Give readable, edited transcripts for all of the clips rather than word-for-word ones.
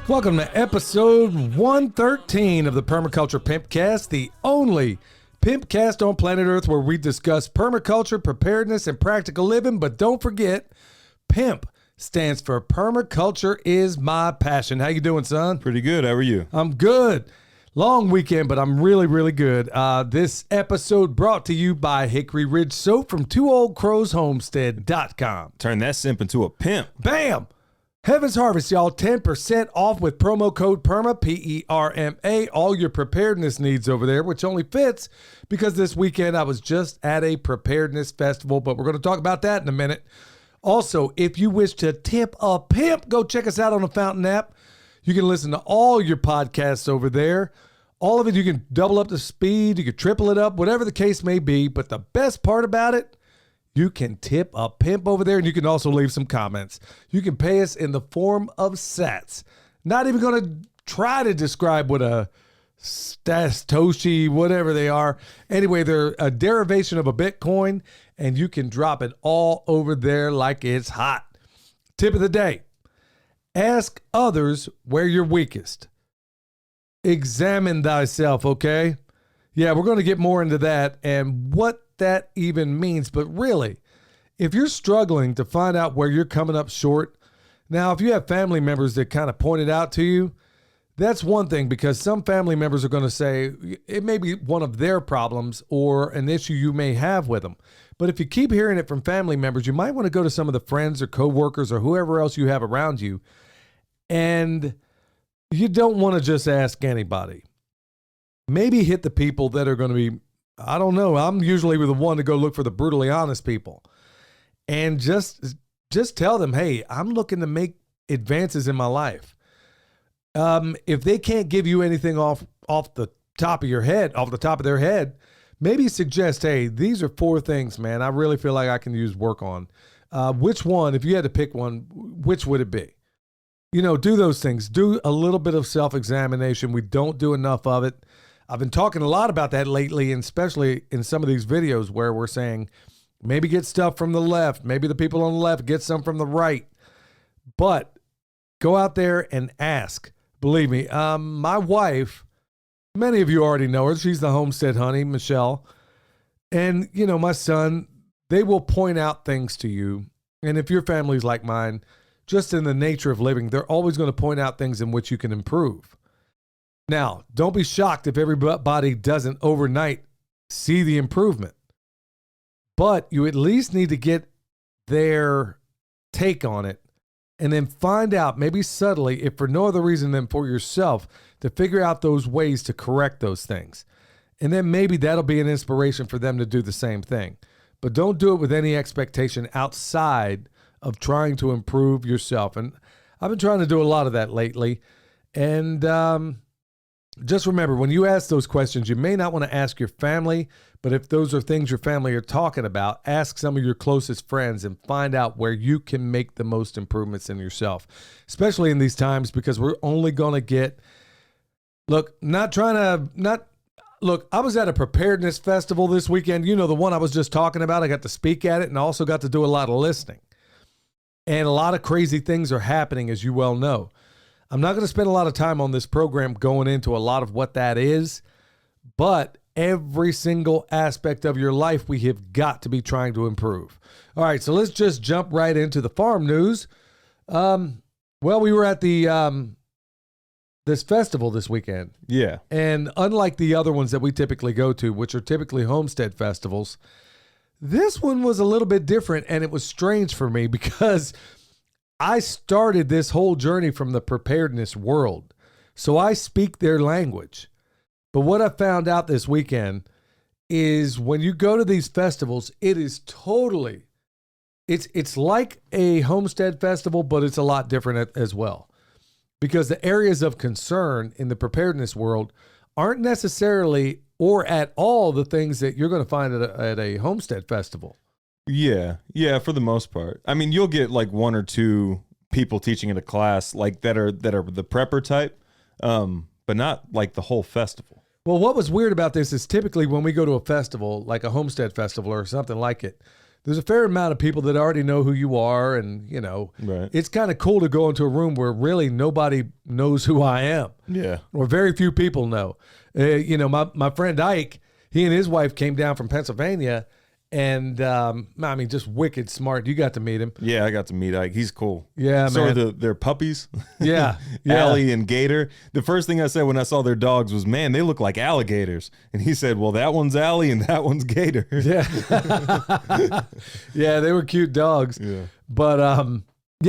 Welcome to episode 113 of the Permaculture Pimpcast, the only pimpcast on planet Earth where we discuss permaculture, preparedness, and practical living. But don't forget, PIMP stands for Permaculture is My Passion. How you doing, son? Pretty good. How are you? I'm good. Long weekend, but I'm really, really good. This episode brought to you by Hickory Ridge Soap from TwoOldCrowsHomestead.com. Turn that simp into a pimp. Bam! Heaven's Harvest, y'all, 10% off with promo code PERMA, P-E-R-M-A, all your preparedness needs over there, which only fits because this weekend I was just at a preparedness festival, but we're going to talk about that in a minute. Also, if you wish to tip a pimp, go check us out on the Fountain app. You can listen to all your podcasts over there. All of it, you can double up the speed, you can triple it up, whatever the case may be, but the best part about it, you can tip a pimp over there, and you can also leave some comments. You can pay us in the form of sats. Not even going to try to describe what a Satoshi, whatever they are. Anyway, they're a derivation of a Bitcoin, and you can drop it all over there like it's hot. Tip of the day. Ask others where you're weakest. Examine thyself, okay? Yeah, we're going to get more into that and what that even means. But really, if you're struggling to find out where you're coming up short, now if you have family members that kind of point it out to you, that's one thing, because some family members are going to say it may be one of their problems or an issue you may have with them. But if you keep hearing it from family members, you might want to go to some of the friends or coworkers or whoever else you have around you. And you don't want to just ask anybody. Maybe hit the people that are going to be, I don't know, I'm usually the one to go look for the brutally honest people. And just tell them, hey, I'm looking to make advances in my life. If they can't give you anything off the top of your head, off the top of their head, maybe suggest, hey, these are 4 things, man, I really feel like I can use work on. Which one, if you had to pick one, which would it be? You know, do those things. Do a little bit of self-examination. We don't do enough of it. I've been talking a lot about that lately, and especially in some of these videos where we're saying maybe get stuff from the left. Maybe the people on the left get some from the right. But go out there and ask. Believe me, my wife, many of you already know her. She's the homestead honey, Michelle. And, you know, my son, they will point out things to you. And if your family's like mine, just in the nature of living, they're always going to point out things in which you can improve. Now, don't be shocked if everybody doesn't overnight see the improvement. But you at least need to get their take on it and then find out, maybe subtly, if for no other reason than for yourself, to figure out those ways to correct those things. And then maybe that'll be an inspiration for them to do the same thing. But don't do it with any expectation outside of trying to improve yourself. And I've been trying to do a lot of that lately. And just remember, when you ask those questions, you may not want to ask your family, but if those are things your family are talking about, ask some of your closest friends and find out where you can make the most improvements in yourself, especially in these times, because we're only going to get, I was at a preparedness festival this weekend. You know, the one I was just talking about. I got to speak at it and also got to do a lot of listening. And a lot of crazy things are happening, as you well know. I'm not going to spend a lot of time on this program going into a lot of what that is, but every single aspect of your life, we have got to be trying to improve. All right, so let's just jump right into the farm news. Well, we were at the this festival this weekend. Yeah. And unlike the other ones that we typically go to, which are typically homestead festivals, this one was a little bit different, and it was strange for me because I started this whole journey from the preparedness world. So I speak their language. But what I found out this weekend is when you go to these festivals, it is totally, it's like a homestead festival, but it's a lot different as well. Because the areas of concern in the preparedness world aren't necessarily or at all the things that you're going to find at a homestead festival. Yeah, for the most part. I mean, you'll get like 1 or 2 people teaching in a class like that are the prepper type, but not like the whole festival. Well, what was weird about this is typically when we go to a festival, like a homestead festival or something like it, there's a fair amount of people that already know who you are. And, Right. it's kind of cool to go into a room where really nobody knows who I am. Yeah. Or very few people know. My friend Ike, he and his wife came down from Pennsylvania, and just wicked smart. You got to meet him. Yeah, I got to meet Ike. He's cool. Yeah, so man. They're puppies. Yeah. Allie and Gator. The first thing I said when I saw their dogs was, man, they look like alligators. And he said, well, that one's Allie and that one's Gator. Yeah. Yeah, they were cute dogs. Yeah. But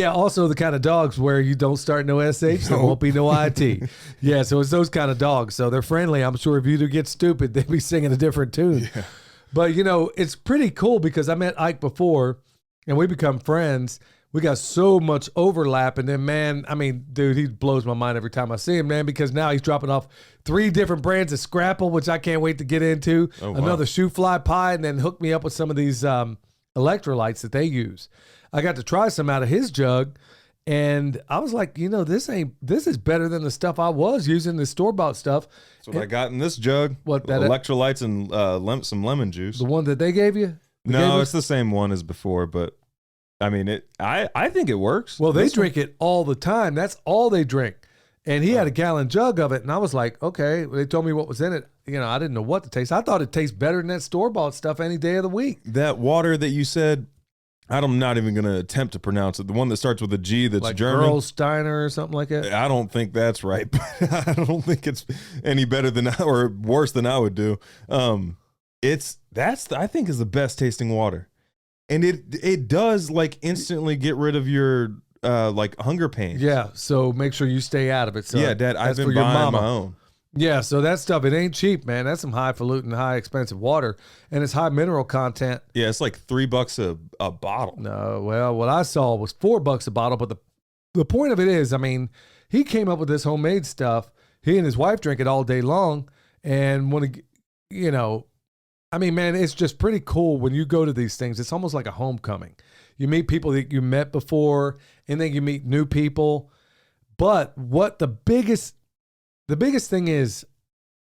also the kind of dogs where you don't start no SH, there won't be no IT. Yeah, so it's those kind of dogs. So they're friendly. I'm sure if you do get stupid, they'd be singing a different tune. Yeah. But, it's pretty cool because I met Ike before and we become friends. We got so much overlap. And then, man, dude, he blows my mind every time I see him, man, because now he's dropping off 3 different brands of Scrapple, which I can't wait to get into. Oh, wow. Another shoe fly pie, and then hook me up with some of these electrolytes that they use. I got to try some out of his jug. And I was like, this is better than the stuff I was using, the store-bought stuff. That's what I got in this jug. What, that electrolytes and some lemon juice. The one that they gave you? No, it's the same one as before, but I think it works. Well, they drink it all the time. That's all they drink. And he had a gallon jug of it, and I was like, okay. They told me what was in it. I didn't know what to taste. I thought it tastes better than that store-bought stuff any day of the week. That water that you said, I'm not even going to attempt to pronounce it. The one that starts with a G that's like German. Gerolsteiner or something like that. I don't think that's right. But I don't think it's any better than or worse than I would do. I think is the best tasting water. And it does like instantly get rid of your like hunger pains. Yeah, so make sure you stay out of it. So yeah, Dad, I've been buying my own. Yeah, so that stuff, it ain't cheap, man. That's some highfalutin, high expensive water, and it's high mineral content. Yeah, it's like $3 a bottle. No, well, what I saw was $4 a bottle, but the point of it is, he came up with this homemade stuff. He and his wife drink it all day long, and man, it's just pretty cool when you go to these things. It's almost like a homecoming. You meet people that you met before, and then you meet new people. But what the biggest thing is,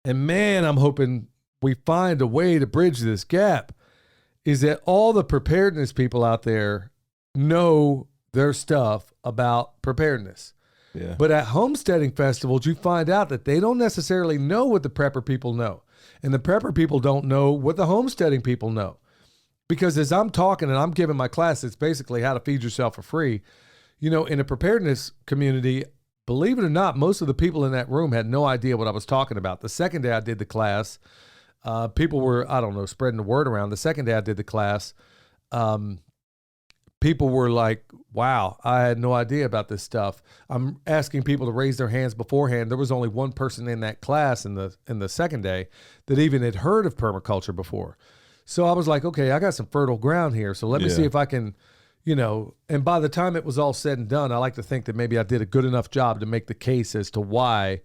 and man, I'm hoping we find a way to bridge this gap, is that all the preparedness people out there know their stuff about preparedness. Yeah. But at homesteading festivals, you find out that they don't necessarily know what the prepper people know. And the prepper people don't know what the homesteading people know. Because as I'm talking and I'm giving my class, it's basically how to feed yourself for free. In a preparedness community, believe it or not, most of the people in that room had no idea what I was talking about. The second day I did the class, people were, spreading the word around. The second day I did the class, people were like, wow, I had no idea about this stuff. I'm asking people to raise their hands beforehand. There was only one person in that class in the second day that even had heard of permaculture before. So I was like, okay, I got some fertile ground here. So let me see if I can, and by the time it was all said and done, I like to think that maybe I did a good enough job to make the case as to why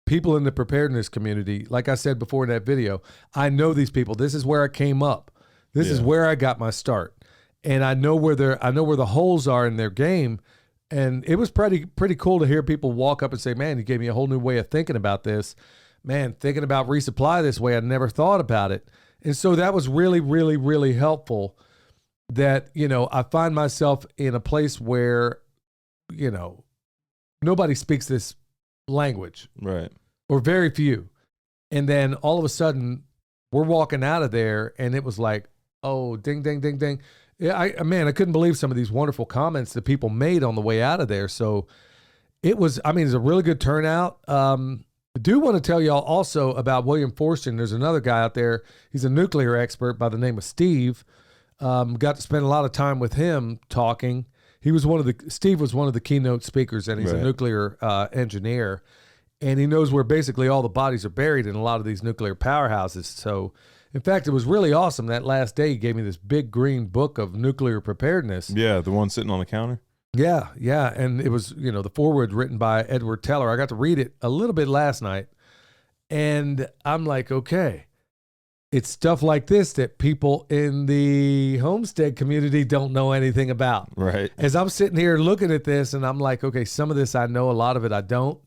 people in the preparedness community, like I said before in that video, I know these people. This is where I came up. This is where I got my start. And I know where the holes are in their game. And it was pretty cool to hear people walk up and say, man, you gave me a whole new way of thinking about this. Man, thinking about resupply this way, I never thought about it. And so that was really, really, really helpful that, I find myself in a place where, nobody speaks this language. Right. Or very few. And then all of a sudden we're walking out of there and it was like, oh, ding, ding, ding, ding. Yeah, I couldn't believe some of these wonderful comments that people made on the way out of there. So it was a really good turnout. I do want to tell y'all also about William Forstchen. There's another guy out there. He's a nuclear expert by the name of Steve. Got to spend a lot of time with him talking. Steve was one of the keynote speakers, and he's a nuclear engineer. And he knows where basically all the bodies are buried in a lot of these nuclear powerhouses. So, in fact, it was really awesome. That last day, he gave me this big green book of nuclear preparedness. Yeah, the one sitting on the counter. Yeah. And it was, the foreword written by Edward Teller. I got to read it a little bit last night. And I'm like, okay, it's stuff like this that people in the homestead community don't know anything about. Right. As I'm sitting here looking at this and I'm like, okay, some of this I know, a lot of it I don't.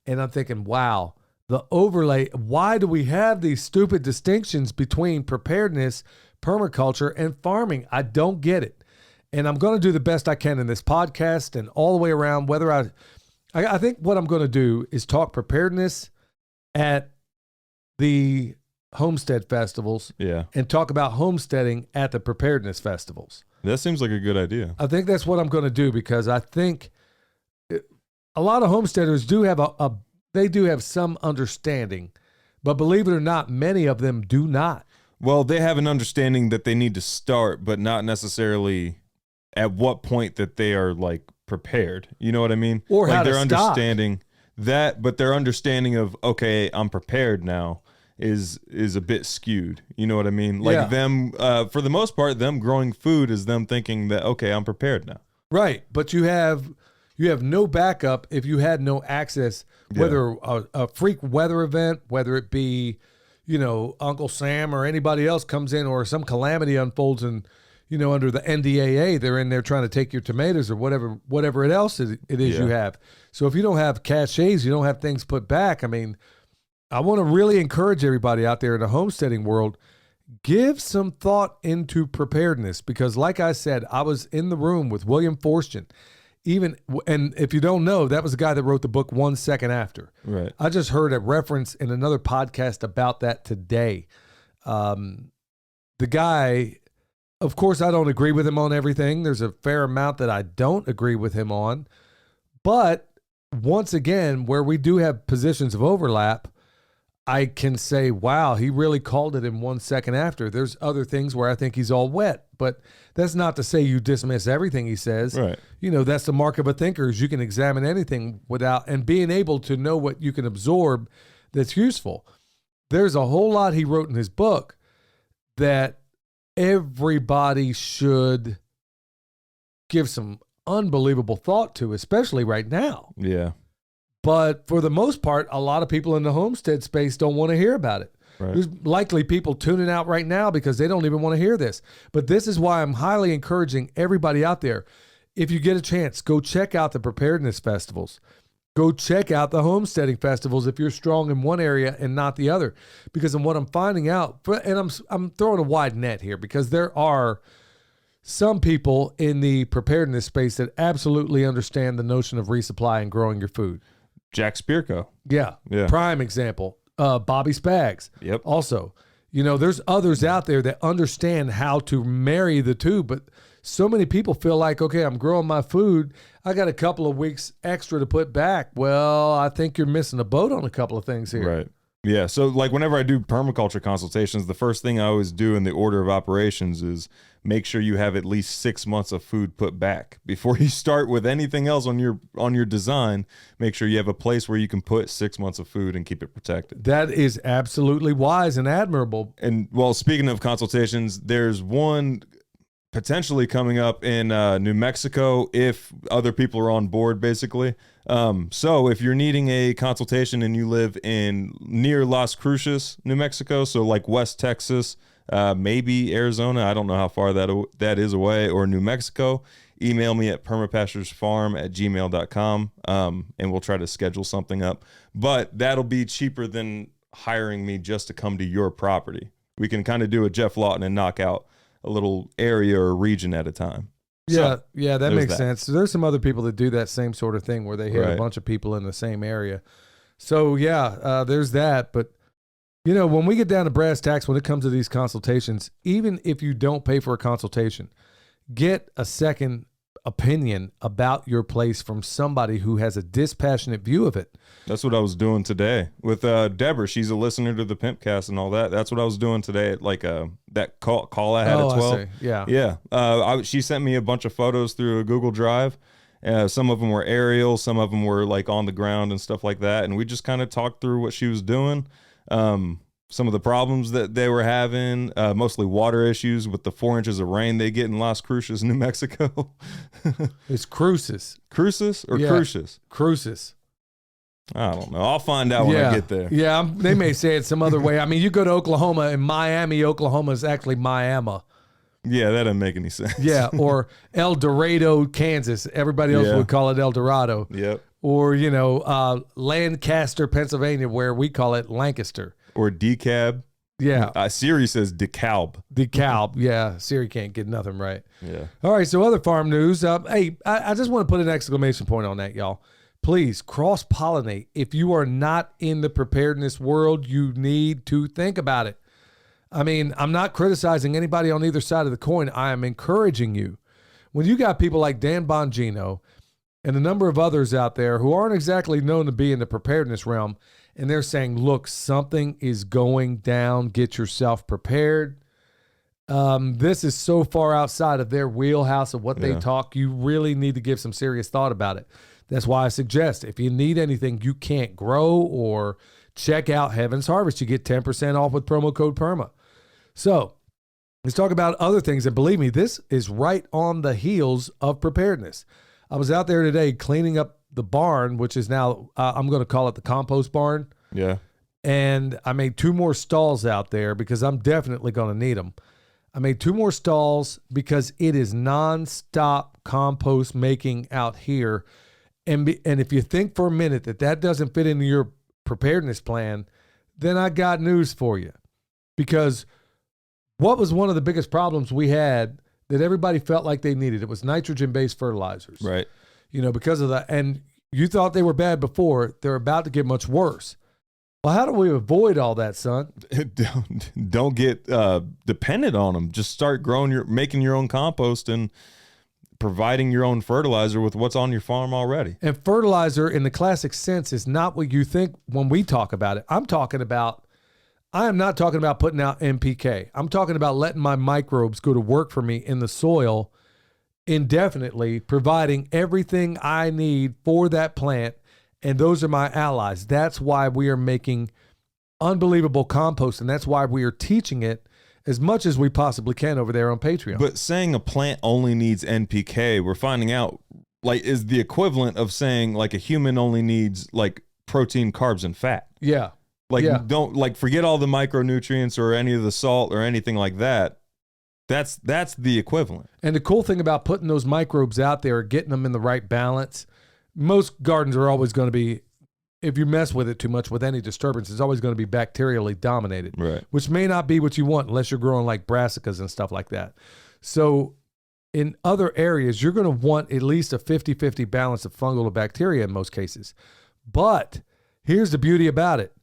And I'm thinking, wow, the overlay. Why do we have these stupid distinctions between preparedness, permaculture, and farming? I don't get it. And I'm going to do the best I can in this podcast and all the way around. Whether I think what I'm going to do is talk preparedness at the homestead festivals, and talk about homesteading at the preparedness festivals. That seems like a good idea. I think that's what I'm going to do, because I think a lot of homesteaders do have they do have some understanding, but believe it or not, many of them do not. Well, they have an understanding that they need to start, but not necessarily at what point that they are like prepared. You know what I mean? Or like how to they're stop. understanding that, but their understanding of, okay, I'm prepared now is a bit skewed. You know what I mean? Like them, for the most part, them growing food is them thinking that, okay, I'm prepared now. Right. But you have no backup if you had no access, whether a freak weather event, whether it be, Uncle Sam or anybody else comes in, or some calamity unfolds and, under the NDAA, they're in there trying to take your tomatoes or whatever else it is you have. So if you don't have caches, you don't have things put back. I mean, I want to really encourage everybody out there in the homesteading world, give some thought into preparedness, because like I said, I was in the room with William Forstchen. And if you don't know, that was the guy that wrote the book 1 Second After. Right. I just heard a reference in another podcast about that today. The guy, of course, I don't agree with him on everything. There's a fair amount that I don't agree with him on. But once again, where we do have positions of overlap, I can say, wow, he really called it in 1 second after. There's other things where I think he's all wet, but that's not to say you dismiss everything he says. Right. That's the mark of a thinker, is you can examine anything and being able to know what you can absorb that's useful. There's a whole lot he wrote in his book that everybody should give some unbelievable thought to, especially right now. Yeah. But for the most part, a lot of people in the homestead space don't want to hear about it. Right. There's likely people tuning out right now because they don't even want to hear this. But this is why I'm highly encouraging everybody out there, if you get a chance, go check out the preparedness festivals. Go check out the homesteading festivals if you're strong in one area and not the other. Because in what I'm finding out, and I'm throwing a wide net here, because there are some people in the preparedness space that absolutely understand the notion of resupply and growing your food. Jack Spirko. Yeah. Prime example. Bobby Spags. Yep. Also, there's others out there that understand how to marry the two, but so many people feel like, okay, I'm growing my food, I got a couple of weeks extra to put back. Well, I think you're missing a boat on a couple of things here. Right. Yeah. So like whenever I do permaculture consultations, the first thing I always do in the order of operations is make sure you have at least 6 months of food put back before you start with anything else on your design. Make sure you have a place where you can put 6 months of food and keep it protected. That is absolutely wise and admirable. And well, speaking of consultations, there's one potentially coming up in New Mexico if other people are on board, basically. So if you're needing a consultation and you live near Las Cruces, New Mexico, so like West Texas, maybe Arizona, I don't know how far that is away, or New Mexico, email me at permapastorsfarm@gmail.com, and we'll try to schedule something up. But that'll be cheaper than hiring me just to come to your property. We can kind of do a Jeff Lawton and knock out a little area or region at a time. Yeah, that makes sense. There's some other people that do that same sort of thing where they hit a bunch of people in the same area. So there's that. But when we get down to brass tacks, when it comes to these consultations, even if you don't pay for a consultation, get a second opinion about your place from somebody who has a dispassionate view of it. That's what I was doing today with Deborah. She's a listener to the Pimpcast and all that. That's what I was doing today at like that call I had at 12. I see. Yeah. She sent me a bunch of photos through a Google Drive. Some of them were aerial, some of them were like on the ground and stuff like that. And we just kind of talked through what she was doing. Some of the problems that they were having, mostly water issues with the 4 inches of rain they get in Las Cruces, New Mexico. It's Cruces. Cruces or Cruces? Cruces. I don't know. I'll find out when I get there. Yeah, they may say it some other way. I mean, you go to Oklahoma, and Miami, Oklahoma is actually Miami. Yeah, that doesn't make any sense. Yeah, or El Dorado, Kansas. Everybody else would call it El Dorado. Yep. or, Lancaster, Pennsylvania, where we call it Lancaster. Or decab. Yeah. Siri says DeKalb. DeKalb. Yeah. Siri can't get nothing right. Yeah. All right. So other farm news. Hey, I just want to put an exclamation point on that, y'all. Please cross-pollinate. If you are not in the preparedness world, you need to think about it. I mean, I'm not criticizing anybody on either side of the coin. I am encouraging you. When you got people like Dan Bongino and a number of others out there who aren't exactly known to be in the preparedness realm, and they're saying, look, something is going down. Get yourself prepared. This is so far outside of their wheelhouse of what they talk. You really need to give some serious thought about it. That's why I suggest if you need anything you can't grow, or check out Heaven's Harvest. You get 10% off with promo code PERMA. So let's talk about other things. And believe me, this is right on the heels of preparedness. I was out there today cleaning up the barn, which is now, I'm going to call it the compost barn. Yeah. And I made 2 more stalls out there because I'm definitely going to need them. I made 2 more stalls because it is nonstop compost making out here. And if you think for a minute that doesn't fit into your preparedness plan, then I got news for you. Because what was one of the biggest problems we had that everybody felt like they needed? It was nitrogen-based fertilizers. Right. Because of that. And you thought they were bad before. They're about to get much worse. Well, how do we avoid all that, son? Don't get dependent on them. Just start making your own compost and providing your own fertilizer with what's on your farm already. And fertilizer in the classic sense is not what you think when we talk about it. I am not talking about putting out NPK. I'm talking about letting my microbes go to work for me in the soil indefinitely, providing everything I need for that plant. And those are my allies. That's why we are making unbelievable compost. And that's why we are teaching it as much as we possibly can over there on Patreon. But saying a plant only needs NPK, we're finding out, is the equivalent of saying a human only needs protein, carbs, and fat. Yeah. Don't forget all the micronutrients or any of the salt or anything like that. That's the equivalent. And the cool thing about putting those microbes out there, getting them in the right balance, most gardens are always going to be, if you mess with it too much with any disturbance, it's always going to be bacterially dominated, right? Which may not be what you want unless you're growing like brassicas and stuff like that. So in other areas, you're going to want at least a 50-50 balance of fungal to bacteria in most cases. But here's the beauty about it,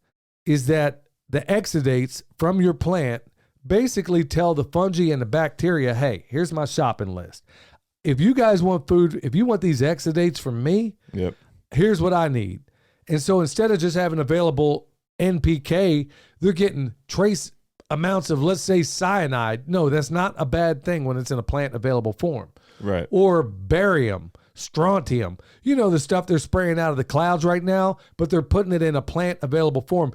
is that the exudates from your plant basically tell the fungi and the bacteria, hey, here's my shopping list. If you guys want food, if you want these exudates from me, here's what I need. And so instead of just having available NPK, they're getting trace amounts of, let's say, cyanide. No, that's not a bad thing when it's in a plant available form. Right. Or barium, strontium. The stuff they're spraying out of the clouds right now, but they're putting it in a plant available form.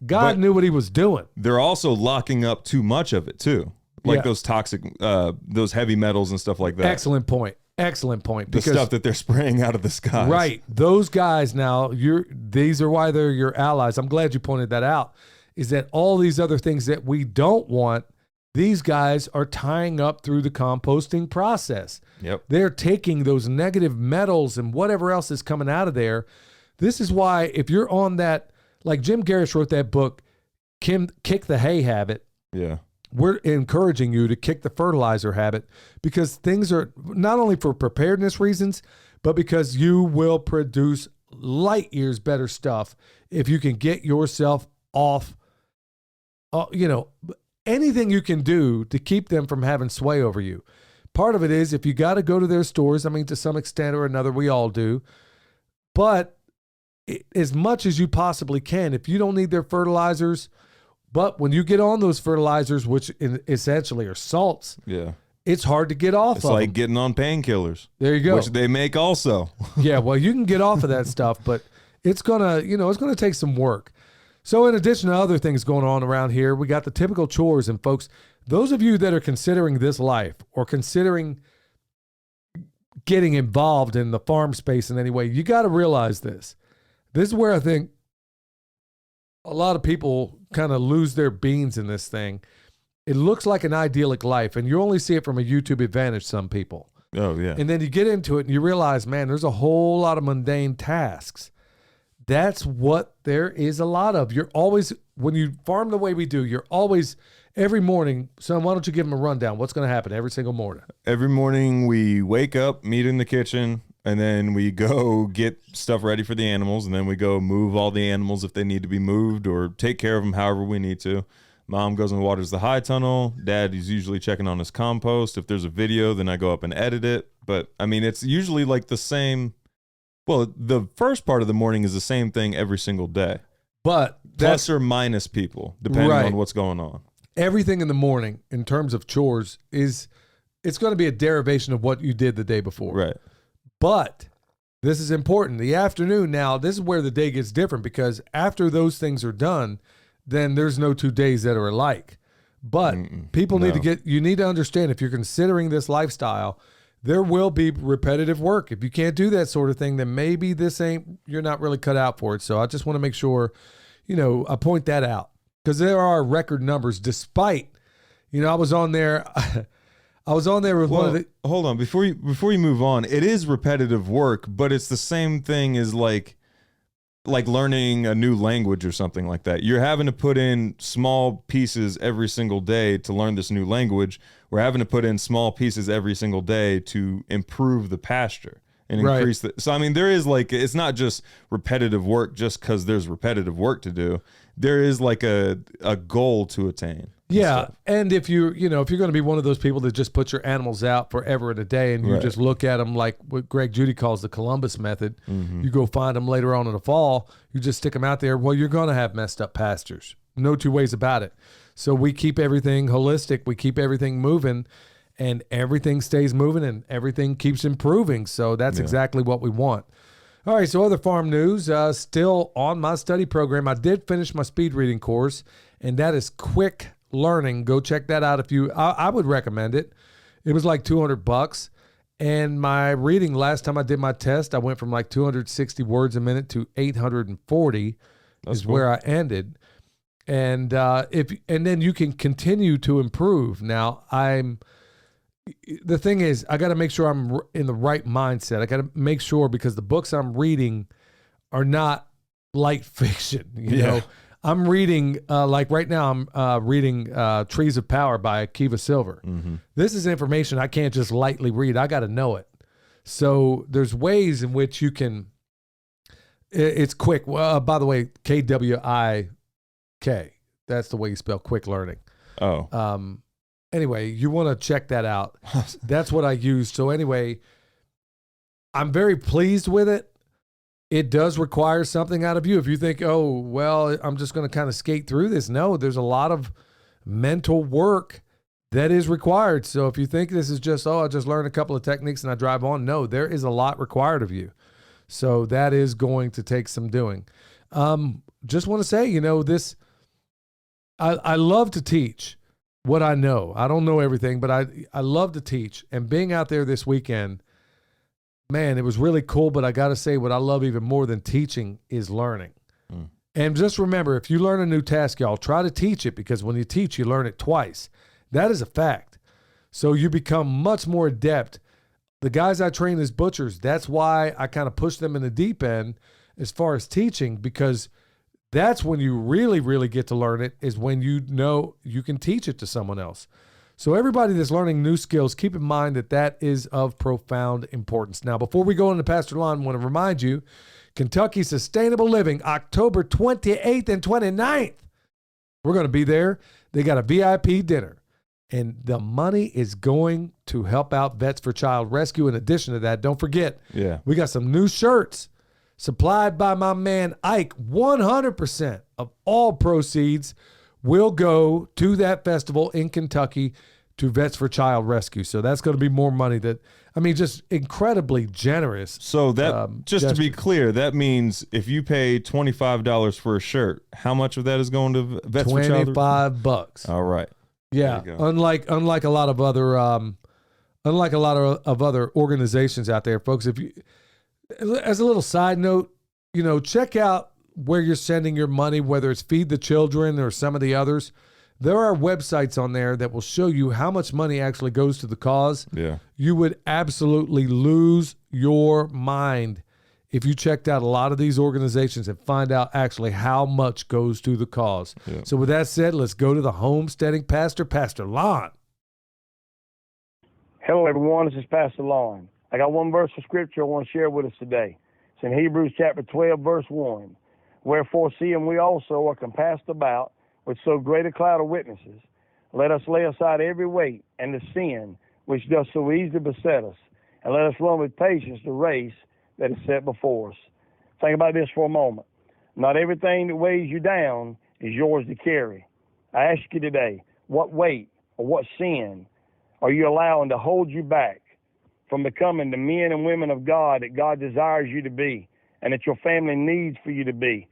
God knew what he was doing. They're also locking up too much of it too. Those toxic, those heavy metals and stuff like that. Excellent point. The stuff that they're spraying out of the sky. Right. Those guys now, these are why they're your allies. I'm glad you pointed that out, is that all these other things that we don't want, these guys are tying up through the composting process. Yep. They're taking those negative metals and whatever else is coming out of there. This is why if you're on that, like Jim Garris wrote that book, Kick the Hay Habit. Yeah. We're encouraging you to kick the fertilizer habit, because things are not only for preparedness reasons, but because you will produce light years better stuff if you can get yourself off, anything you can do to keep them from having sway over you. Part of it is if you got to go to their stores, to some extent or another, we all do, but as much as you possibly can, if you don't need their fertilizers, but when you get on those fertilizers, which essentially are salts, it's hard to get off of. It's like getting on painkillers. There you go. Which they make also. Yeah, well, you can get off of that stuff, but it's gonna take some work. So in addition to other things going on around here, we got the typical chores. And folks, those of you that are considering this life or considering getting involved in the farm space in any way, you got to realize this. This is where I think a lot of people kind of lose their beans in this thing. It looks like an idyllic life, and you only see it from a YouTube advantage, some people. Oh, yeah. And then you get into it and you realize, man, there's a whole lot of mundane tasks. That's what there is a lot of. You're always, when you farm the way we do, you're always, every morning, son, why don't you give them a rundown? What's going to happen every single morning? Every morning we wake up, meet in the kitchen, and then we go get stuff ready for the animals, and then we go move all the animals if they need to be moved or take care of them however we need to. Mom goes and waters the high tunnel. Dad is usually checking on his compost. If there's a video, then I go up and edit it. But, I mean, it's usually like the same. Well, the first part of the morning is the same thing every single day. But plus or minus people, depending on what's going on. Everything in the morning, in terms of chores, it's going to be a derivation of what you did the day before. Right. But this is important. The afternoon, now, this is where the day gets different, because after those things are done, then there's no 2 days that are alike. But people need you need to understand, if you're considering this lifestyle, there will be repetitive work. If you can't do that sort of thing, then maybe you're not really cut out for it. So I just want to make sure, I point that out, because there are record numbers despite, I was on there. With one of the. Hold on, before you move on, it is repetitive work, but it's the same thing as like learning a new language or something like that. You're having to put in small pieces every single day to learn this new language. We're having to put in small pieces every single day to improve the pasture and increase so, I mean, there is it's not just repetitive work just because there's repetitive work to do. There is a goal to attain. Yeah, and if you're going to be one of those people that just put your animals out forever in a day and you just look at them like what Greg Judy calls the Columbus method, you go find them later on in the fall, you just stick them out there, well, you're going to have messed up pastures. No two ways about it. So we keep everything holistic, we keep everything moving, and everything stays moving and everything keeps improving. So that's exactly what we want. All right, so other farm news, still on my study program, I did finish my speed reading course, and that is Quick Learning. Go check that out I would recommend it. It was like $200, and my reading last time I did my test, I went from 260 words a minute to 840. That's cool. Where I ended. And then you can continue to improve. Now the thing is, I got to make sure I'm in the right mindset. I got to make sure, because the books I'm reading are not light fiction, you know. I'm reading, right now, I'm reading Trees of Power by Akiva Silver. This is information I can't just lightly read. I got to know it. So there's ways in which you can, it's quick. Well, by the way, KWIK. That's the way you spell quick learning. Oh. Anyway, you want to check that out. That's what I use. So anyway, I'm very pleased with it. It does require something out of you. If you think, oh, well, I'm just going to kind of skate through this. No, there's a lot of mental work that is required. So if you think this is just, I just learned a couple of techniques and I drive on. No, there is a lot required of you. So that is going to take some doing. Just want to say, I love to teach what I know. I don't know everything, but I love to teach. And being out there this weekend, man, it was really cool, but I got to say what I love even more than teaching is learning. And just remember, if you learn a new task, y'all, try to teach it, because when you teach, you learn it twice. That is a fact. So you become much more adept. The guys I train as butchers, that's why I kind of push them in the deep end as far as teaching, because that's when you really, really get to learn it, is when you know you can teach it to someone else. So everybody that's learning new skills, keep in mind that is of profound importance. Now, before we go into Pastor Lon, I want to remind you, Kentucky Sustainable Living, October 28th and 29th. We're going to be there. They got a VIP dinner, and the money is going to help out Vets for Child Rescue. In addition to that, don't forget, we got some new shirts supplied by my man Ike. 100% of all proceeds will go to that festival in Kentucky to Vets for Child Rescue. So that's going to be more money just incredibly generous. So that, just to be clear, that means if you pay $25 for a shirt, how much of that is going to Vets for Child? $25. All right. Yeah. Unlike a lot of other organizations out there, folks, if you, as a little side note, check out where you're sending your money, whether it's Feed the Children or some of the others. There are websites on there that will show you how much money actually goes to the cause. Yeah. You would absolutely lose your mind if you checked out a lot of these organizations and find out actually how much goes to the cause. Yeah. So with that said, let's go to the homesteading pastor, Pastor Lon. Hello, everyone. This is Pastor Lon. I got one verse of scripture I want to share with us today. It's in Hebrews chapter 12, verse 1. Wherefore, seeing we also are compassed about with so great a cloud of witnesses, let us lay aside every weight and the sin which does so easily beset us, and let us run with patience the race that is set before us. Think about this for a moment. Not everything that weighs you down is yours to carry. I ask you today, what weight or what sin are you allowing to hold you back from becoming the men and women of God that God desires you to be and that your family needs for you to be?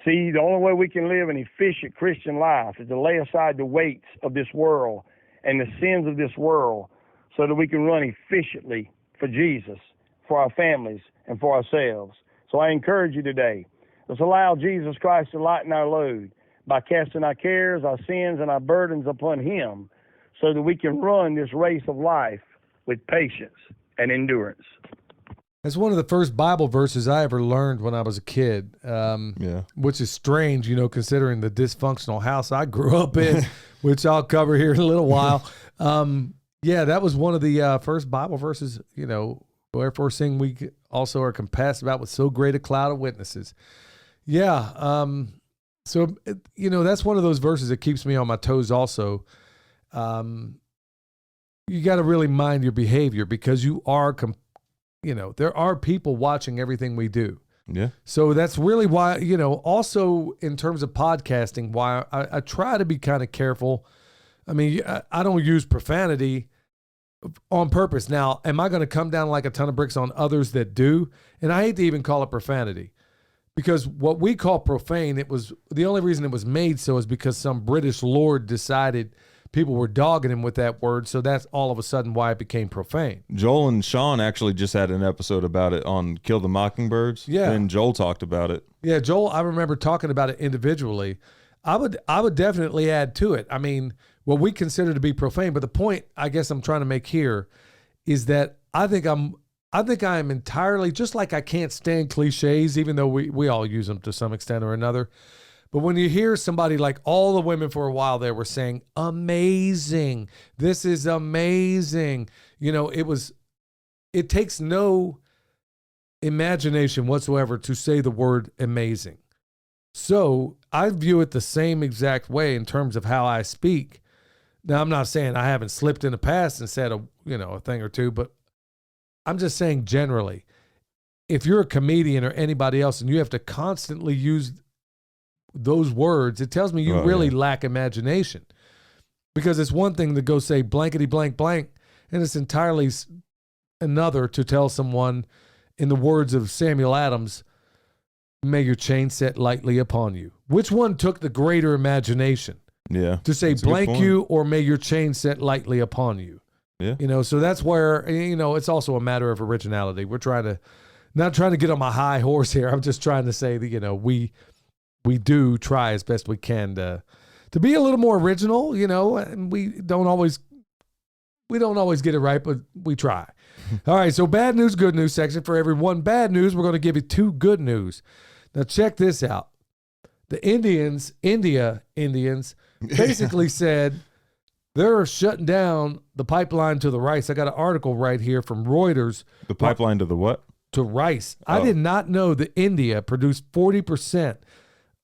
See, the only way we can live an efficient Christian life is to lay aside the weights of this world and the sins of this world so that we can run efficiently for Jesus, for our families, and for ourselves. So I encourage you today, let's allow Jesus Christ to lighten our load by casting our cares, our sins, and our burdens upon him so that we can run this race of life with patience and endurance. That's one of the first Bible verses I ever learned when I was a kid, which is strange, considering the dysfunctional house I grew up in, which I'll cover here in a little while. That was one of the first Bible verses, wherefore seeing we also are compassed about with so great a cloud of witnesses. So that's one of those verses that keeps me on my toes also. You got to really mind your behavior because you are there are people watching everything we do. Yeah. So that's really why, also in terms of podcasting, why I try to be kind of careful. I mean, I don't use profanity on purpose. Now, am I going to come down like a ton of bricks on others that do? And I hate to even call it profanity because what we call profane, it was the only reason it was made so is because some British lord decided people were dogging him with that word, so that's all of a sudden why it became profane. Joel and Sean actually just had an episode about it on Kill the Mockingbirds. Yeah. And Joel talked about it. Yeah, Joel, I remember talking about it individually. I would definitely add to it. I mean, what we consider to be profane, but the point I guess I'm trying to make here is that I think I am entirely, just like I can't stand cliches, even though we all use them to some extent or another. But when you hear somebody like all the women for a while there were saying, amazing, this is amazing. It takes no imagination whatsoever to say the word amazing. So I view it the same exact way in terms of how I speak. Now, I'm not saying I haven't slipped in the past and said a thing or two, but I'm just saying generally, if you're a comedian or anybody else and you have to constantly use those words, it tells me you really lack imagination, because it's one thing to go say blankety blank blank, and it's entirely another to tell someone, in the words of Samuel Adams, may your chain set lightly upon you. Which one took the greater imagination? Yeah. To say blank you or may your chain set lightly upon you. Yeah. So that's where, it's also a matter of originality. We're not trying to get on my high horse here. I'm just trying to say that, we do try as best we can to be a little more original, and we don't always get it right, but we try. All right. So bad news, good news section. For every one bad news, we're going to give you two good news. Now check this out. The India Indians basically said they're shutting down the pipeline to the rice. I got an article right here from Reuters. The pipeline to the what? To rice. I did not know that India produced 40%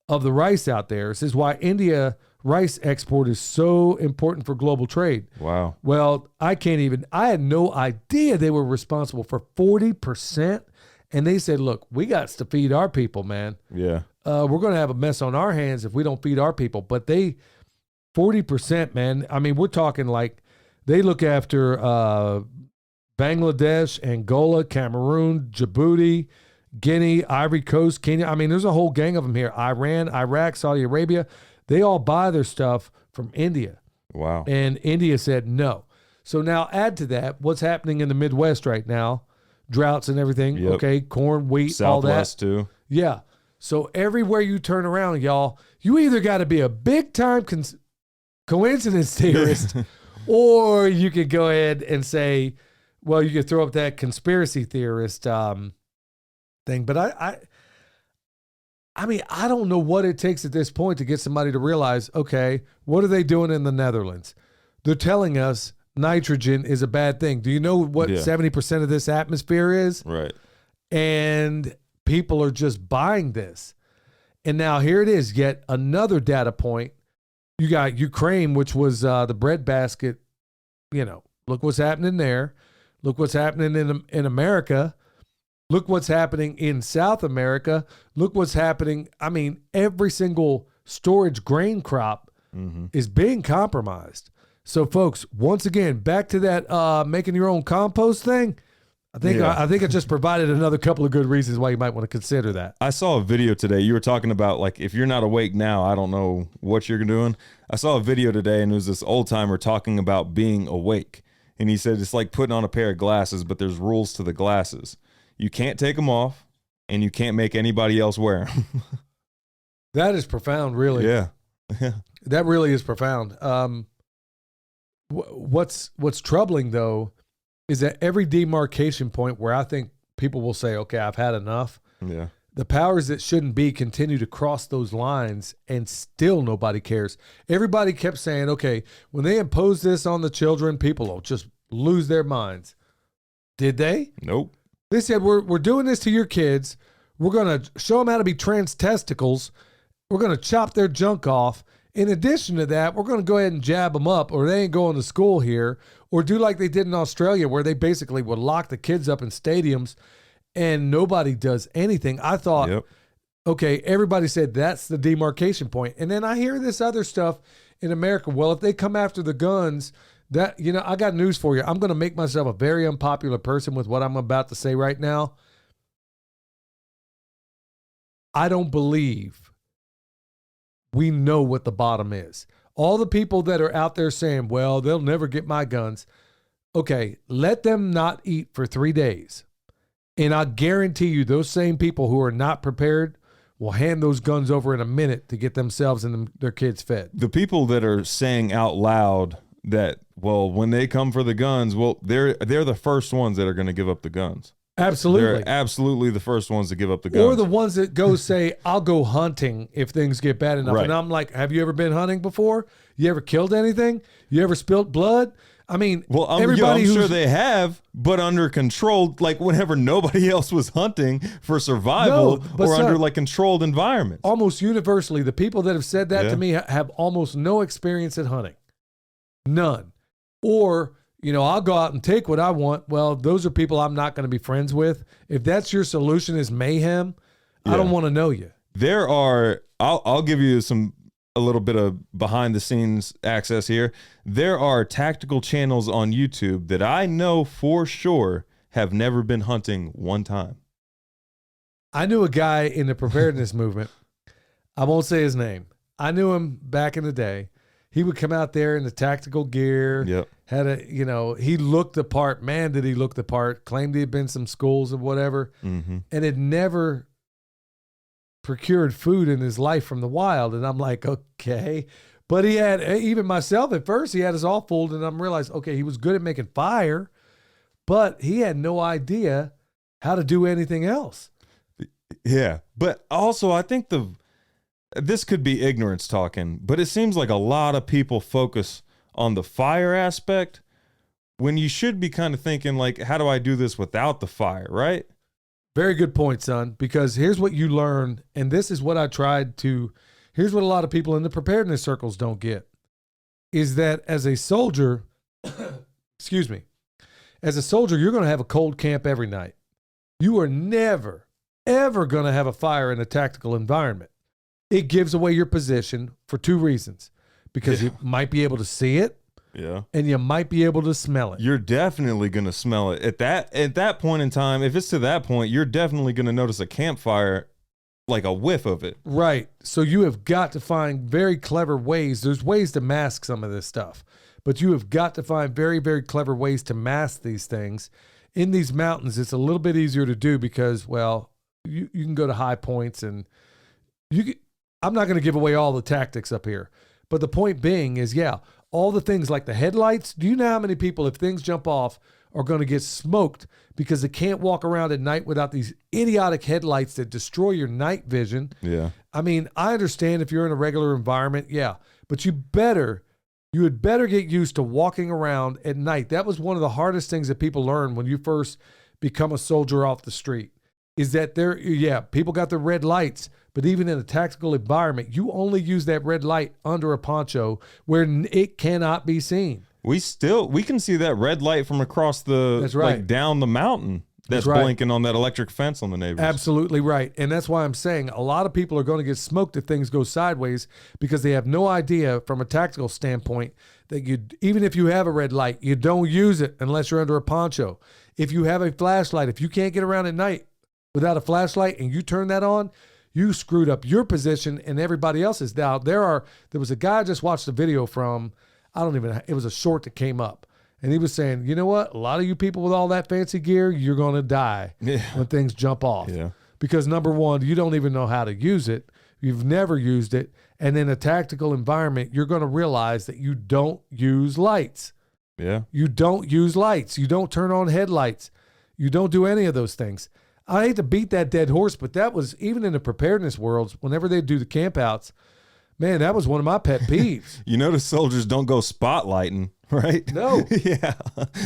of the rice out there. This is why India rice export is so important for global trade. Wow. Well, I had no idea they were responsible for 40%. And they said, look, we got to feed our people, man. Yeah. We're going to have a mess on our hands if we don't feed our people. But 40%, man. I mean, we're talking like they look after Bangladesh, Angola, Cameroon, Djibouti, Guinea, Ivory Coast, Kenya. I mean, there's a whole gang of them here. Iran, Iraq, Saudi Arabia. They all buy their stuff from India. Wow. And India said no. So now add to that what's happening in the Midwest right now, droughts and everything. Yep. Okay, corn, wheat, Southwest all that. too. Yeah. So everywhere you turn around, y'all, you either got to be a big time coincidence theorist, or you could go ahead and say, well, you could throw up that conspiracy theorist thing. But I mean, I don't know what it takes at this point to get somebody to realize, okay, what are they doing in the Netherlands? They're telling us nitrogen is a bad thing. Do you know what 70% of this atmosphere is? Right. And people are just buying this. And now here it is, yet another data point. You got Ukraine, which was the breadbasket. You know, look what's happening there. Look what's happening in America. Look what's happening in South America. Look what's happening. I mean, every single storage grain crop is being compromised. So, folks, once again, back to that making your own compost thing. I think I just provided another couple of good reasons why you might want to consider that. I saw a video today. You were talking about, like, if you're not awake now, I don't know what you're doing. I saw a video today, and it was this old timer talking about being awake. And he said it's like putting on a pair of glasses, but there's rules to the glasses. You can't take them off, and you can't make anybody else wear them. That is profound, really. Yeah. That really is profound. What's troubling, though, is that every demarcation point where I think people will say, okay, I've had enough. Yeah. The powers that shouldn't be continue to cross those lines, and still nobody cares. Everybody kept saying, okay, when they impose this on the children, people will just lose their minds. Did they? Nope. They said, we're doing this to your kids. We're going to show them how to be trans testicles. We're going to chop their junk off. In addition to that, we're going to go ahead and jab them up, or they ain't going to school here, or do like they did in Australia, where they basically would lock the kids up in stadiums and nobody does anything. I thought, okay, everybody said that's the demarcation point. And then I hear this other stuff in America. Well, if they come after the guns, that, you know, I got news for you. I'm going to make myself a very unpopular person with what I'm about to say right now. I don't believe we know what the bottom is. All the people that are out there saying, well, they'll never get my guns. Okay, let them not eat for 3 days. And I guarantee you those same people who are not prepared will hand those guns over in a minute to get themselves and their kids fed. The people that are saying out loud that, well, when they come for the guns, well, they're the first ones that are going to give up the guns. Absolutely. They're absolutely the first ones to give up the guns. Or the ones that go say, I'll go hunting if things get bad enough. Right. And I'm like, have you ever been hunting before? You ever killed anything? You ever spilt blood? I mean, well, I'm sure they have, but under controlled, like whenever nobody else was hunting for survival, under like controlled environments. Almost universally, the people that have said that to me have almost no experience at hunting. None. Or, you know, I'll go out and take what I want. Well, those are people I'm not going to be friends with. If that's your solution is mayhem, I don't want to know you. There are, I'll give you a little bit of behind the scenes access here. There are tactical channels on YouTube that I know for sure have never been hunting one time. I knew a guy in the preparedness movement. I won't say his name. I knew him back in the day. He would come out there in the tactical gear. Yep. Had a, you know, he looked the part. Man, did he look the part. Claimed he had been some schools or whatever. Mm-hmm. And had never procured food in his life from the wild. And I'm like, okay. But he had, even myself at first, he had us all fooled. And I'm realized, okay, he was good at making fire, but he had no idea how to do anything else. Yeah. But also, I think this could be ignorance talking, but it seems like a lot of people focus on the fire aspect when you should be kind of thinking like, how do I do this without the fire, right? Very good point, son, because here's what you learn, and this is what I tried to, here's what a lot of people in the preparedness circles don't get, is that as a soldier, excuse me, as a soldier, you're going to have a cold camp every night. You are never, ever going to have a fire in a tactical environment. It gives away your position for two reasons, because you might be able to see it. Yeah. And you might be able to smell it. You're definitely going to smell it. At that point in time, if it's to that point, you're definitely going to notice a campfire, like a whiff of it. Right. So you have got to find very clever ways. There's ways to mask some of this stuff, but you have got to find very, very clever ways to mask these things. In these mountains, it's a little bit easier to do because, well, you can go to high points and I'm not going to give away all the tactics up here. But the point being is, yeah, all the things like the headlights. Do you know how many people, if things jump off, are going to get smoked because they can't walk around at night without these idiotic headlights that destroy your night vision? Yeah. I mean, I understand if you're in a regular environment, yeah, but you would better get used to walking around at night. That was one of the hardest things that people learn when you first become a soldier off the street, is that people got the red lights, but even in a tactical environment, you only use that red light under a poncho where it cannot be seen. We can see that red light from across That's right. like down the mountain. That's right. blinking on that electric fence on the neighbors. Absolutely right. And that's why I'm saying a lot of people are going to get smoked if things go sideways, because they have no idea from a tactical standpoint that even if you have a red light, you don't use it unless you're under a poncho. If you have a flashlight, if you can't get around at night without a flashlight and you turn that on, you screwed up your position and everybody else's. Now, there was a guy I just watched a video from, it was a short that came up. And he was saying, you know what? A lot of you people with all that fancy gear, you're going to die when things jump off. Yeah. Because number one, you don't even know how to use it. You've never used it. And in a tactical environment, you're going to realize that you don't use lights. Yeah. You don't use lights. You don't turn on headlights. You don't do any of those things. I hate to beat that dead horse, but that was, even in the preparedness worlds, whenever they do the campouts, man, that was one of my pet peeves. You notice soldiers don't go spotlighting, right? No. Yeah.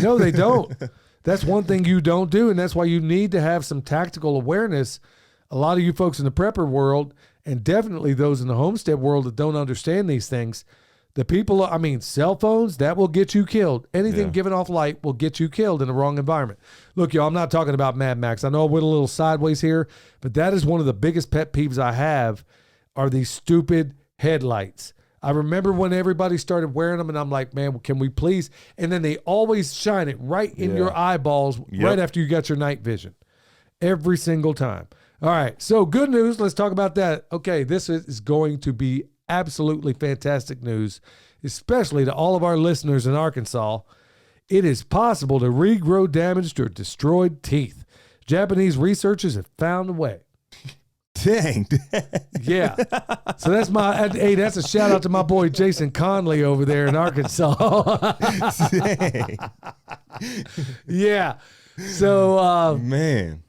No, they don't. That's one thing you don't do, and that's why you need to have some tactical awareness. A lot of you folks in the prepper world, and definitely those in the homestead world that don't understand these things, cell phones, that will get you killed. Anything giving off light will get you killed in the wrong environment. Look, y'all, I'm not talking about Mad Max. I know I went a little sideways here, but that is one of the biggest pet peeves I have, are these stupid headlights. I remember when everybody started wearing them, and I'm like, man, can we please? And then they always shine it right in your eyeballs right after you got your night vision. Every single time. All right, so good news. Let's talk about that. Okay, this is going to be absolutely fantastic news, especially to all of our listeners in Arkansas. It is possible to regrow damaged or destroyed teeth. Japanese researchers have found a way. Dang. Yeah. So that's a shout out to my boy Jason Conley over there in Arkansas. Dang. Yeah. So, man.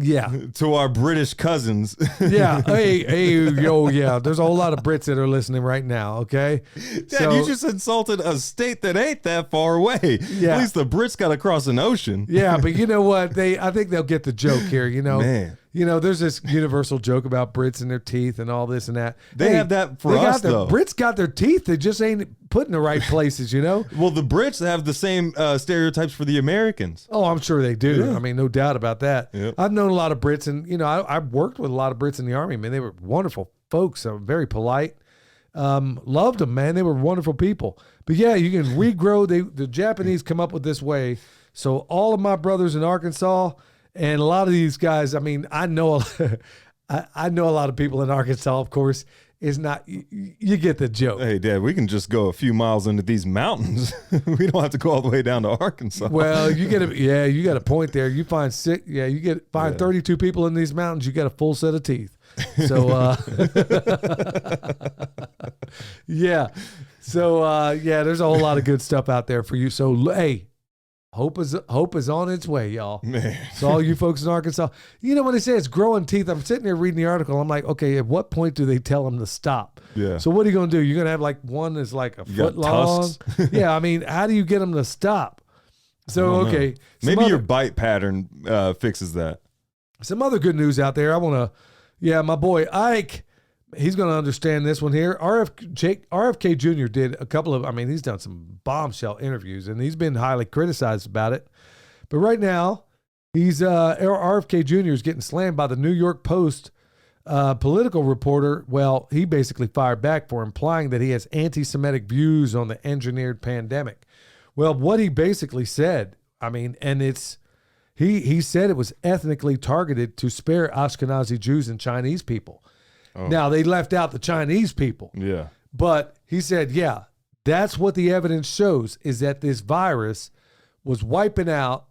Yeah. To our British cousins. Yeah. Hey, yo, yeah. There's a whole lot of Brits that are listening right now, okay? Dad, you just insulted a state that ain't that far away. Yeah. At least the Brits got to cross an ocean. Yeah, but you know what? I think they'll get the joke here, you know? Man. You know, there's this universal joke about Brits and their teeth and all this and that. They have that for us, though. Brits got their teeth. They just ain't put in the right places, you know? Well, the Brits have the same stereotypes for the Americans. Oh, I'm sure they do. Yeah. I mean, no doubt about that. Yep. I've known a lot of Brits, and, you know, I've worked with a lot of Brits in the Army. Man, they were wonderful folks. Very polite. Loved them, man. They were wonderful people. But, yeah, you can regrow. The Japanese come up with this way. So all of my brothers in Arkansas, and a lot of these guys, I mean, I know a lot of people in Arkansas, of course. Is not, you get the joke. Hey, Dad, we can just go a few miles into these mountains. We don't have to go all the way down to Arkansas. Well, you got a point there. You find 32 people in these mountains, you got a full set of teeth. So, yeah. So, there's a whole lot of good stuff out there for you. So, hey, hope is on its way, y'all. Man. So all you folks in Arkansas, you know when they say it's growing teeth, I'm sitting there reading the article. I'm like, okay, at what point do they tell them to stop? Yeah. So what are you going to do? You're going to have like one that's like a foot long. Yeah. I mean, how do you get them to stop? So, okay. Maybe your bite pattern fixes that. Some other good news out there. My boy Ike, he's going to understand this one here. RFK Jr. did a couple of, he's done some bombshell interviews, and he's been highly criticized about it. But right now, RFK Jr. is getting slammed by the New York Post political reporter. Well, he basically fired back for implying that he has anti-Semitic views on the engineered pandemic. Well, what he basically said, he said it was ethnically targeted to spare Ashkenazi Jews and Chinese people. Oh. Now, they left out the Chinese people. Yeah. But he said, yeah, that's what the evidence shows, is that this virus was wiping out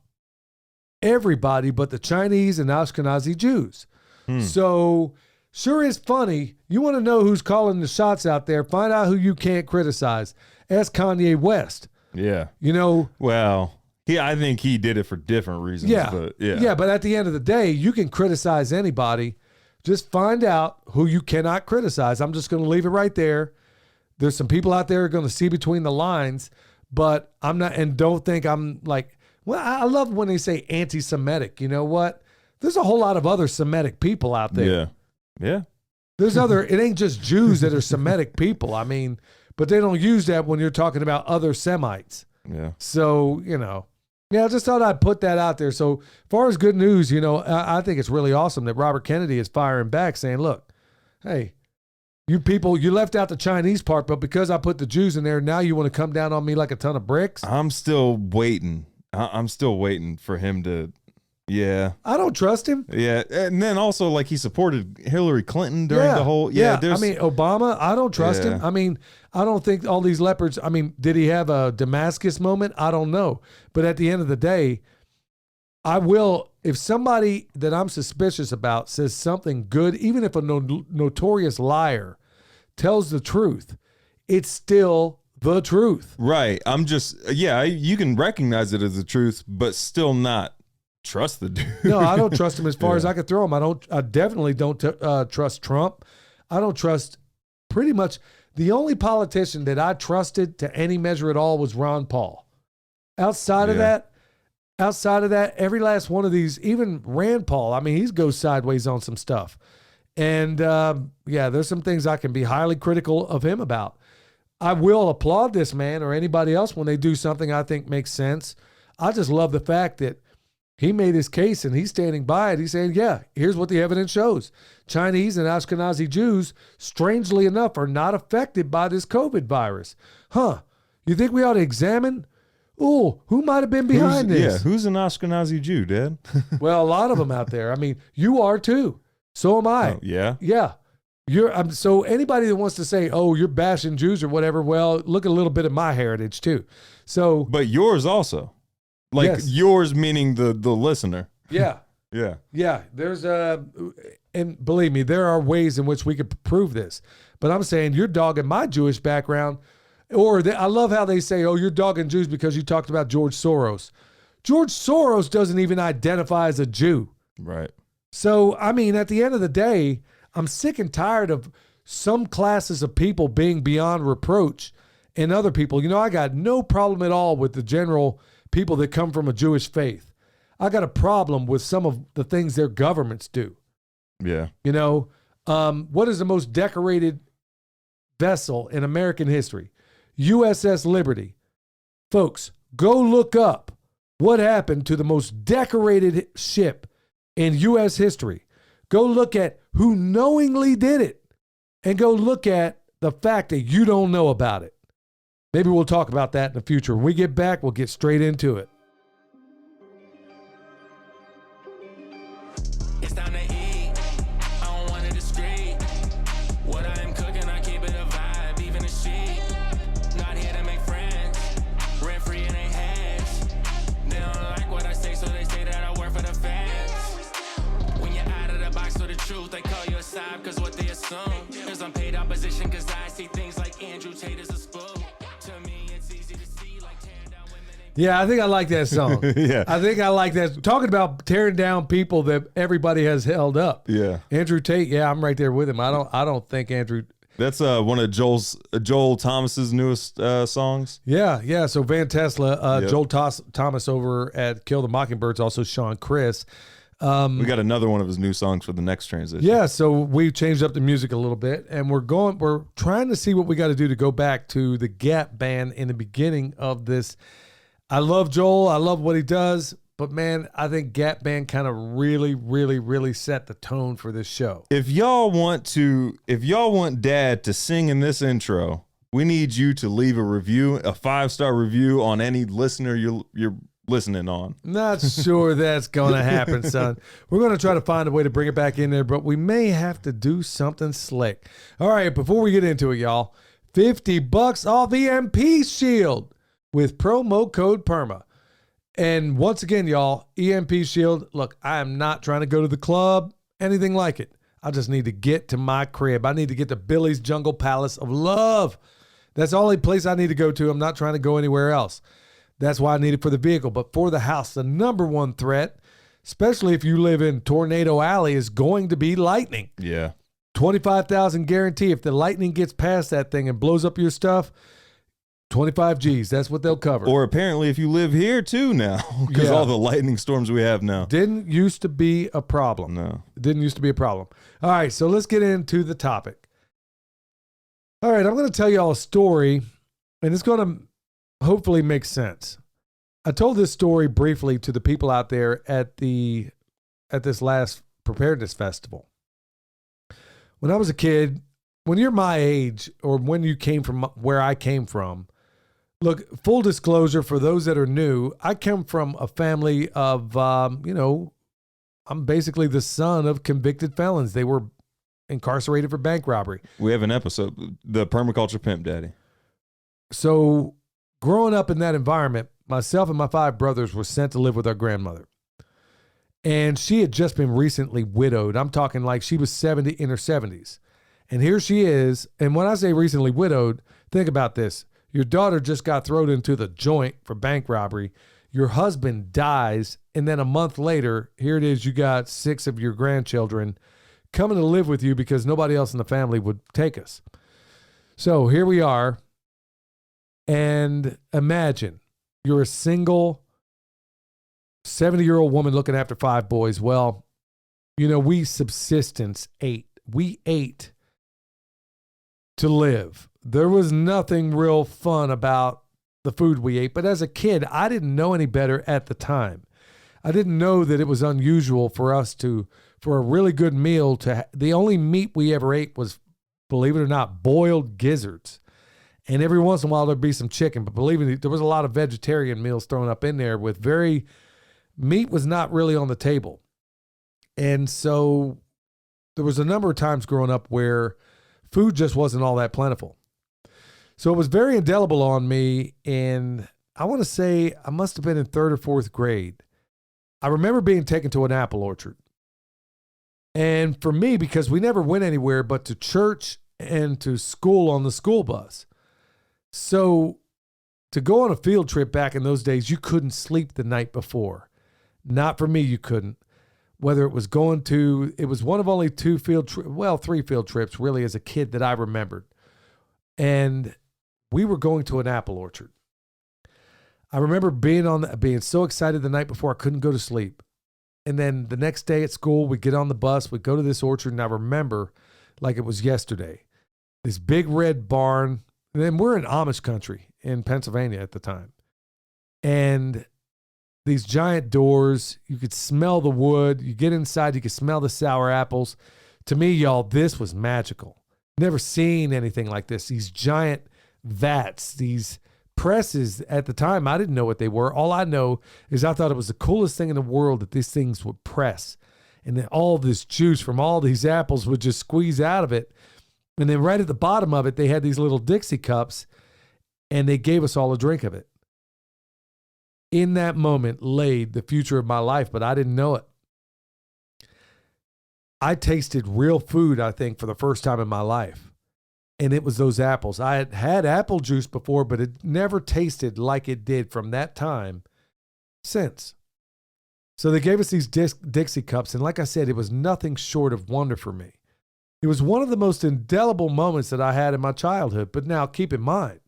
everybody but the Chinese and Ashkenazi Jews. So sure is funny. You want to know who's calling the shots out there, find out who you can't criticize. Ask Kanye West. Yeah. You know, Well, I think he did it for different reasons. yeah. But yeah. Yeah, but at the end of the day, you can criticize anybody. Just find out who you cannot criticize. I'm just going to leave it right there. There's some people out there who are going to see between the lines, but I'm not, and don't think I'm like, well, I love when they say anti-Semitic. You know what? There's a whole lot of other Semitic people out there. Yeah. Yeah. There's other, it ain't just Jews that are Semitic people. I mean, but they don't use that when you're talking about other Semites. Yeah. So, you know, yeah, I just thought I'd put that out there. So, as far as good news, you know, I think it's really awesome that Robert Kennedy is firing back saying, look, hey, you people, you left out the Chinese part, but because I put the Jews in there, now you want to come down on me like a ton of bricks? I'm still waiting. I'm still waiting for him to, yeah. I don't trust him. Yeah. And then also, like, he supported Hillary Clinton during the whole, I mean, Obama, I don't trust him. Yeah. I mean, I don't think all these leopards, I mean, did he have a Damascus moment? I don't know. But at the end of the day, I will, if somebody that I'm suspicious about says something good, even if a notorious liar tells the truth, it's still the truth. Right. I'm just, you can recognize it as the truth, but still not trust the dude. No, I don't trust him as far as I can throw him. I definitely don't trust Trump. I don't trust pretty much the only politician that I trusted to any measure at all was Ron Paul. Outside of that, every last one of these, even Rand Paul, I mean, he goes sideways on some stuff. And there's some things I can be highly critical of him about. I will applaud this man or anybody else when they do something I think makes sense. I just love the fact that he made his case and he's standing by it. He's saying, yeah, here's what the evidence shows. Chinese and Ashkenazi Jews, strangely enough, are not affected by this COVID virus. Huh. You think we ought to examine? Oh, who might have been behind this? Yeah, who's an Ashkenazi Jew, Dad? Well, a lot of them out there. I mean, you are too. So am I. Oh, yeah? Yeah. So anybody that wants to say, oh, you're bashing Jews or whatever, well, look at a little bit of my heritage too. So, But yours also. Like yours meaning the listener. Yeah. Yeah. Yeah. There's and believe me, there are ways in which we could prove this. But I'm saying you're dogging my Jewish background. I love how they say, oh, you're dogging Jews because you talked about George Soros. George Soros doesn't even identify as a Jew. Right. So, I mean, at the end of the day, I'm sick and tired of some classes of people being beyond reproach and other people. You know, I got no problem at all with the general people that come from a Jewish faith. I got a problem with some of the things their governments do. Yeah. You know, what is the most decorated vessel in American history? USS Liberty. Folks, go look up what happened to the most decorated ship in U.S. history. Go look at who knowingly did it and go look at the fact that you don't know about it. Maybe we'll talk about that in the future. When we get back, we'll get straight into it. It's time to eat. I don't want it discreet. What I am cooking, I keep it a vibe, even a sheet. Not here to make friends. Rent free in their heads. They don't like what I say, so they say that I work for the fans. When you're out of the box for the truth, they call you a side, cause what they assume is unpaid opposition, cause I see things like Andrew Tate as a spoon. To me, it's easy to see like tearing down women. Yeah, I think I like that song. Yeah. I think I like that. Talking about tearing down people that everybody has held up. Yeah. Andrew Tate, yeah, I'm right there with him. I don't think Andrew. That's one of Joel Thomas's newest songs. Yeah. So Van Tesla, Yep. Joel Thomas over at Kill the Mockingbirds, also Sean Chris. We got another one of his new songs for the next transition. Yeah, so we changed up the music a little bit, and we're trying to see what we got to do to go back to the Gap Band in the beginning of this. I love Joel. I love what he does, but man, I think Gap Band kind of really, really, really set the tone for this show. If y'all want Dad to sing in this intro, we need you to leave a review, a 5-star review on any listener you're listening on. Not sure that's going to happen, son. We're going to try to find a way to bring it back in there, but we may have to do something slick. All right, before we get into it, y'all, $50 off EMP Shield with promo code PERMA. And once again, y'all, EMP Shield, look, I am not trying to go to the club, anything like it. I just need to get to my crib. I need to get to Billy's Jungle Palace of Love. That's the only place I need to go to. I'm not trying to go anywhere else. That's why I need it for the vehicle. But for the house, the number one threat, especially if you live in Tornado Alley, is going to be lightning. Yeah. 25,000 guarantee. If the lightning gets past that thing and blows up your stuff, 25 G's. That's what they'll cover. Or apparently if you live here too now, because all the lightning storms we have now. Didn't used to be a problem. No. Didn't used to be a problem. All right, so let's get into the topic. All right, I'm going to tell you all a story, and it's going to hopefully make sense. I told this story briefly to the people out there at this last preparedness festival. When I was a kid, when you're my age, or when you came from where I came from, look, full disclosure for those that are new, I come from a family of, I'm basically the son of convicted felons. They were incarcerated for bank robbery. We have an episode, the Permaculture Pimp Daddy. So growing up in that environment, myself and my 5 brothers were sent to live with our grandmother. And she had just been recently widowed. I'm talking like she was 70 in her 70s. And here she is. And when I say recently widowed, think about this. Your daughter just got thrown into the joint for bank robbery. Your husband dies. And then a month later, here it is. You got 6 of your grandchildren coming to live with you because nobody else in the family would take us. So here we are. And imagine you're a single 70-year-old woman looking after 5 boys. Well, we subsistence ate. We ate to live. There was nothing real fun about the food we ate. But as a kid, I didn't know any better at the time. I didn't know that it was unusual for us for a really good meal the only meat we ever ate was, believe it or not, boiled gizzards. And every once in a while there'd be some chicken, but believe me, there was a lot of vegetarian meals thrown up in there meat was not really on the table. And so there was a number of times growing up where food just wasn't all that plentiful. So it was very indelible on me. And I want to say I must have been in 3rd or 4th grade. I remember being taken to an apple orchard. And for me, because we never went anywhere but to church and to school on the school bus. So to go on a field trip back in those days, you couldn't sleep the night before. Not for me, you couldn't. Whether it was it was one of only 3 field trips really as a kid that I remembered. And we were going to an apple orchard. I remember being so excited the night before I couldn't go to sleep. And then the next day at school, we get on the bus, we go to this orchard, and I remember like it was yesterday. This big red barn, and then we're in Amish country in Pennsylvania at the time. And these giant doors, you could smell the wood. You get inside, you could smell the sour apples. To me, y'all, this was magical. Never seen anything like this. These giant vats, these presses at the time, I didn't know what they were. All I know is I thought it was the coolest thing in the world that these things would press. And then all this juice from all these apples would just squeeze out of it. And then right at the bottom of it, they had these little Dixie cups, and they gave us all a drink of it. In that moment laid the future of my life, but I didn't know it. I tasted real food, I think, for the first time in my life. And it was those apples. I had had apple juice before, but it never tasted like it did from that time since. So they gave us these Dixie cups, and like I said, it was nothing short of wonder for me. It was one of the most indelible moments that I had in my childhood. But now keep in mind,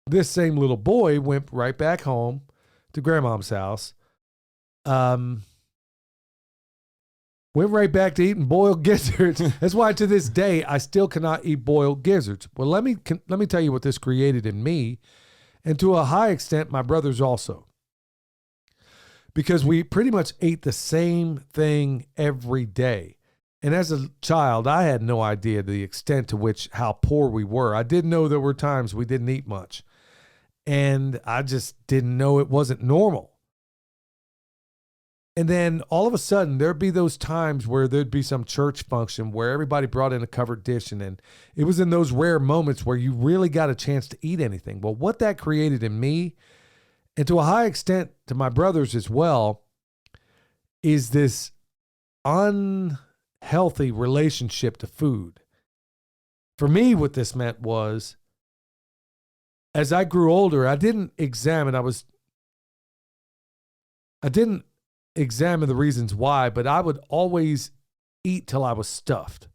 this same little boy went right back home to grandmom's house, went right back to eating boiled gizzards. That's why to this day, I still cannot eat boiled gizzards. Well, let me tell you what this created in me, and to a high extent, my brothers also. Because we pretty much ate the same thing every day. And as a child, I had no idea the extent to which how poor we were. I didn't know there were times we didn't eat much. And I just didn't know it wasn't normal. And then all of a sudden, there'd be those times where there'd be some church function where everybody brought in a covered dish. And then it was in those rare moments where you really got a chance to eat anything. Well, what that created in me, and to a high extent to my brothers as well, is this unhealthy relationship to food. For me, what this meant was, as I grew older, I didn't examine the reasons why, but I would always eat till I was stuffed.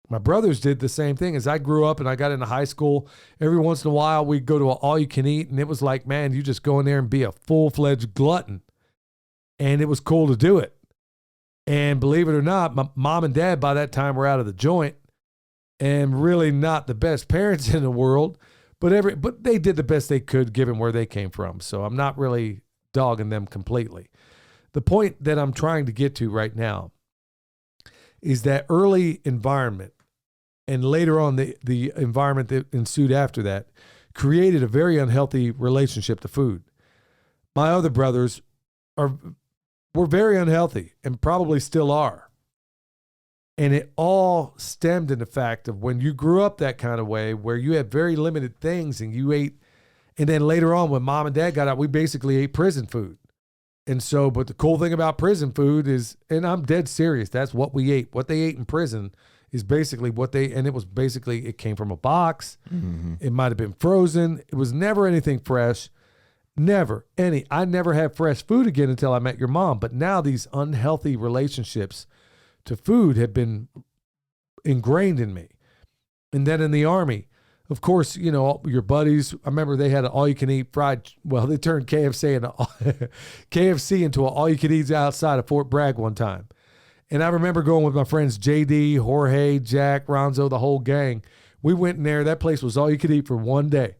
My brothers did the same thing. As I grew up and I got into high school, every once in a while we'd go to an all-you-can-eat, and it was like, man, you just go in there and be a full-fledged glutton. And it was cool to do it. And believe it or not, my mom and dad by that time were out of the joint and really not the best parents in the world, but they did the best they could given where they came from. So I'm not really dogging them completely. The point that I'm trying to get to right now is that early environment, and later on the environment that ensued after that, created a very unhealthy relationship to food. My other brothers were very unhealthy and probably still are. And it all stemmed in the fact of when you grew up that kind of way, where you had very limited things and you ate. And then later on, when mom and dad got out, we basically ate prison food. And so, but the cool thing about prison food is, and I'm dead serious, that's what we ate. What they ate in prison is basically and it was basically, it came from a box. Mm-hmm. It might have been frozen. It was never anything fresh. I never had fresh food again until I met your mom. But now these unhealthy relationships to food have been ingrained in me. And then in the Army, of course, your buddies, I remember they had an all-you-can-eat they turned KFC into an all-you-can-eat outside of Fort Bragg one time. And I remember going with my friends JD, Jorge, Jack, Ronzo, the whole gang. We went in there. That place was all you could eat for one day.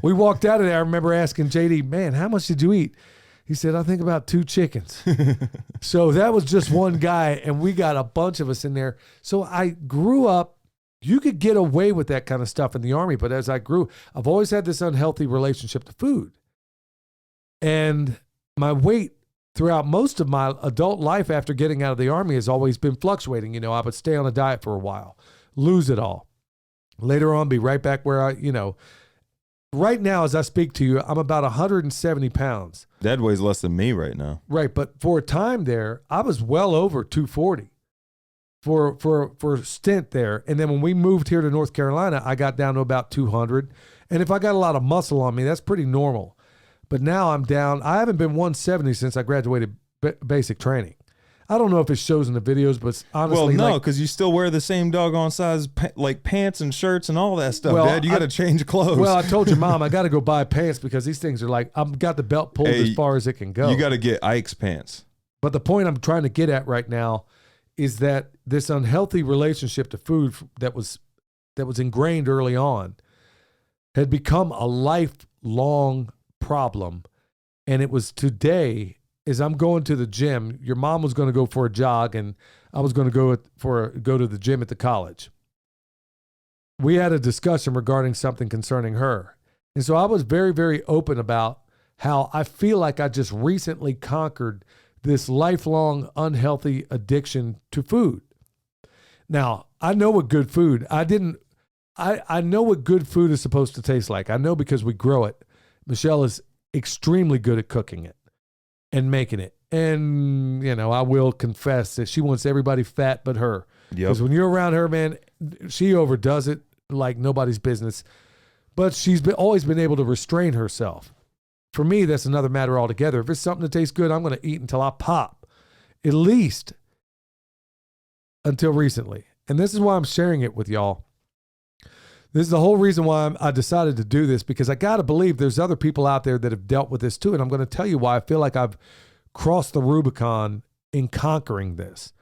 We walked out of there. I remember asking JD, man, how much did you eat? He said, I think about 2 chickens. So that was just one guy, and we got a bunch of us in there. So I grew up. You could get away with that kind of stuff in the Army, but as I grew, I've always had this unhealthy relationship to food. And my weight throughout most of my adult life after getting out of the Army has always been fluctuating. I would stay on a diet for a while, lose it all. Later on, be right back where right now as I speak to you, I'm about 170 pounds. Dad weighs less than me right now. Right, but for a time there, I was well over 240 for a stint there. And then when we moved here to North Carolina, I got down to about 200. And if I got a lot of muscle on me, that's pretty normal. But now I'm down. I haven't been 170 since I graduated basic training. I don't know if it shows in the videos, but honestly, well, no, because you still wear the same doggone size pants and shirts and all that stuff, Dad. You got to change clothes. Well, I told your mom I got to go buy pants because these things are like, I've got the belt pulled as far as it can go. You got to get Ike's pants. But the point I'm trying to get at right now is that this unhealthy relationship to food that was ingrained early on had become a lifelong problem, and it was today. Is I'm going to the gym. Your mom was going to go for a jog, and I was going to go to the gym at the college. We had a discussion regarding something concerning her. And so I was very, very open about how I feel like I just recently conquered this lifelong unhealthy addiction to food. Now, I know what good food, I know what good food is supposed to taste like. I know because we grow it. Michelle is extremely good at cooking it and making it. And, I will confess that she wants everybody fat but her. Because when you're around her, man, she overdoes it like nobody's business. But she's always been able to restrain herself. For me, that's another matter altogether. If it's something that tastes good, I'm going to eat until I pop. At least until recently. And this is why I'm sharing it with y'all. This is the whole reason why I decided to do this, because I got to believe there's other people out there that have dealt with this too. And I'm going to tell you why I feel like I've crossed the Rubicon in conquering this.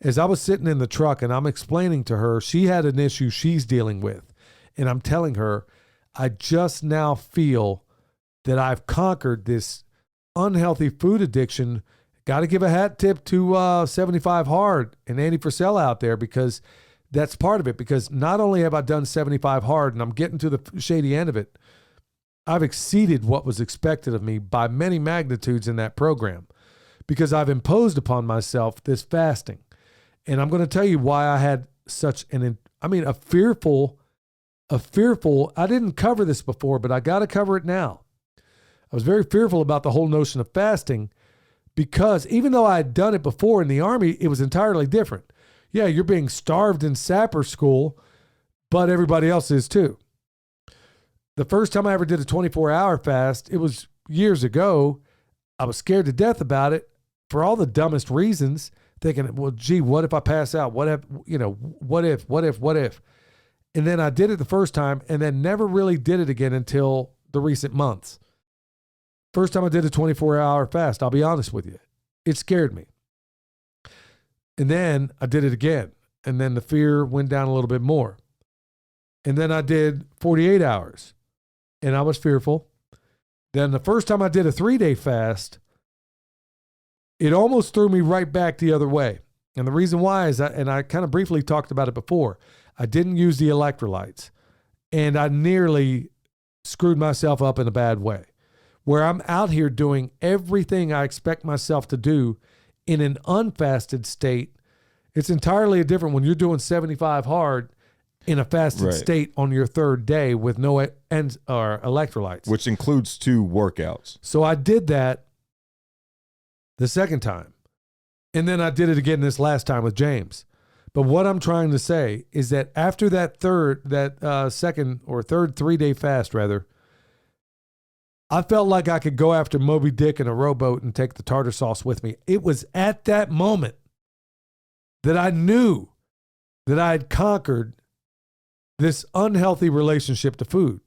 As I was sitting in the truck and I'm explaining to her, she had an issue she's dealing with. And I'm telling her, I just now feel that I've conquered this unhealthy food addiction. Got to give a hat tip to 75 Hard and Andy Frisella out there, because that's part of it. Because not only have I done 75 Hard and I'm getting to the shady end of it, I've exceeded what was expected of me by many magnitudes in that program, because I've imposed upon myself this fasting. And I'm going to tell you why I had such a fearful, I didn't cover this before, but I got to cover it now. I was very fearful about the whole notion of fasting, because even though I had done it before in the Army, it was entirely different. Yeah, you're being starved in sapper school, but everybody else is too. The first time I ever did a 24-hour fast, it was years ago. I was scared to death about it for all the dumbest reasons, thinking, well, gee, what if I pass out? What if, what if? And then I did it the first time and then never really did it again until the recent months. First time I did a 24-hour fast, I'll be honest with you, it scared me. And then I did it again. And then the fear went down a little bit more. And then I did 48 hours and I was fearful. Then the first time I did a 3-day fast, it almost threw me right back the other way. And the reason why is and I kind of briefly talked about it before, I didn't use the electrolytes and I nearly screwed myself up in a bad way, where I'm out here doing everything I expect myself to do in an unfasted state. It's entirely different when you're doing 75 hard in a fasted state on your third day with no ends or electrolytes. Which includes 2 workouts. So I did that the second time. And then I did it again this last time with James. But what I'm trying to say is that after that second or third 3-day fast, rather, I felt like I could go after Moby Dick in a rowboat and take the tartar sauce with me. It was at that moment that I knew that I had conquered this unhealthy relationship to food.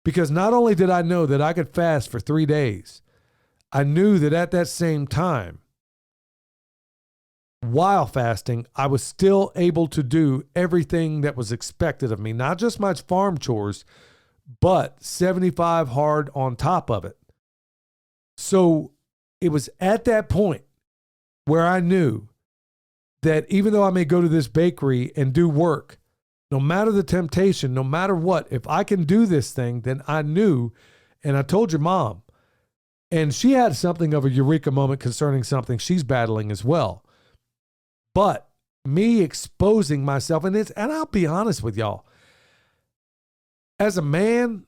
Because not only did I know that I could fast for 3 days, I knew that at that same time, while fasting, I was still able to do everything that was expected of me, not just my farm chores, but 75 hard on top of it. So it was at that point where I knew that even though I may go to this bakery and do work, no matter the temptation, no matter what, if I can do this thing, then I knew, and I told your mom, and she had something of a eureka moment concerning something she's battling as well. But me exposing myself, and I'll be honest with y'all, as a man,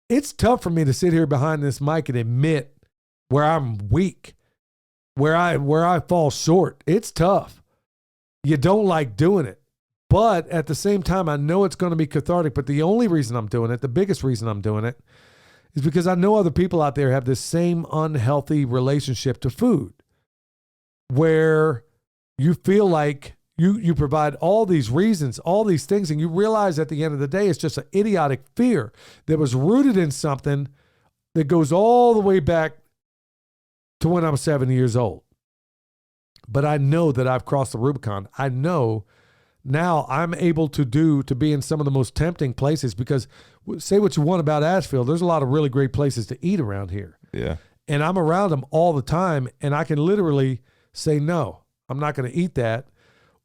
it's tough for me to sit here behind this mic and admit where I'm weak, where I fall short. It's tough. You don't like doing it. But at the same time, I know it's going to be cathartic. But the only reason I'm doing it, the biggest reason I'm doing it, is because I know other people out there have this same unhealthy relationship to food, where you feel like you provide all these reasons, all these things, and you realize at the end of the day, it's just an idiotic fear that was rooted in something that goes all the way back to when I was 7 years old. But I know that I've crossed the Rubicon. I know now I'm able to be in some of the most tempting places, because say what you want about Asheville, there's a lot of really great places to eat around here. Yeah. And I'm around them all the time, and I can literally say, no, I'm not going to eat that.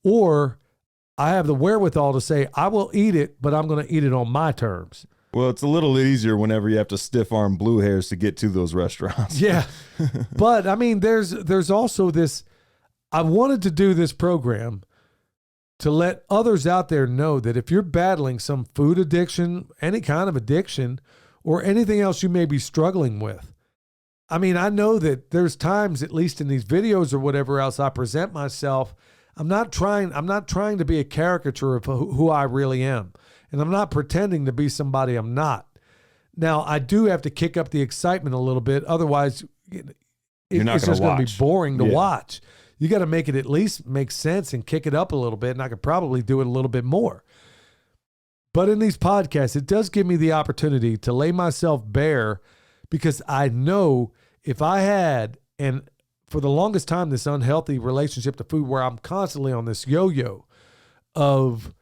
Or I have the wherewithal to say, I will eat it, but I'm going to eat it on my terms. Well, it's a little easier whenever you have to stiff arm blue hairs to get to those restaurants. Yeah. But I mean, there's also this, I wanted to do this program to let others out there know that if you're battling some food addiction, any kind of addiction, or anything else you may be struggling with. I mean, I know that there's times, at least in these videos or whatever else, I present myself. I'm not trying to be a caricature of who I really am. And I'm not pretending to be somebody I'm not. Now, I do have to kick up the excitement a little bit. Otherwise, it's just going to be boring to watch. You got to make it at least make sense and kick it up a little bit. And I could probably do it a little bit more. But in these podcasts, it does give me the opportunity to lay myself bare, because I know if I had, and for the longest time, this unhealthy relationship to food where I'm constantly on this yo-yo of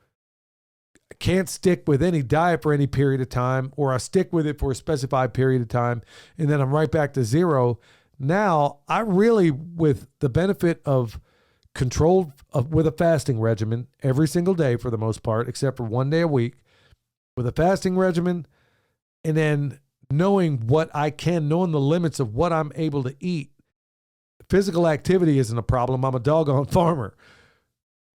can't stick with any diet for any period of time, or I stick with it for a specified period of time, and then I'm right back to zero. Now, I really, with the benefit of controlled with a fasting regimen every single day for the most part, except for 1 day a week, with a fasting regimen, and then knowing the limits of what I'm able to eat. Physical activity isn't a problem. I'm a doggone farmer.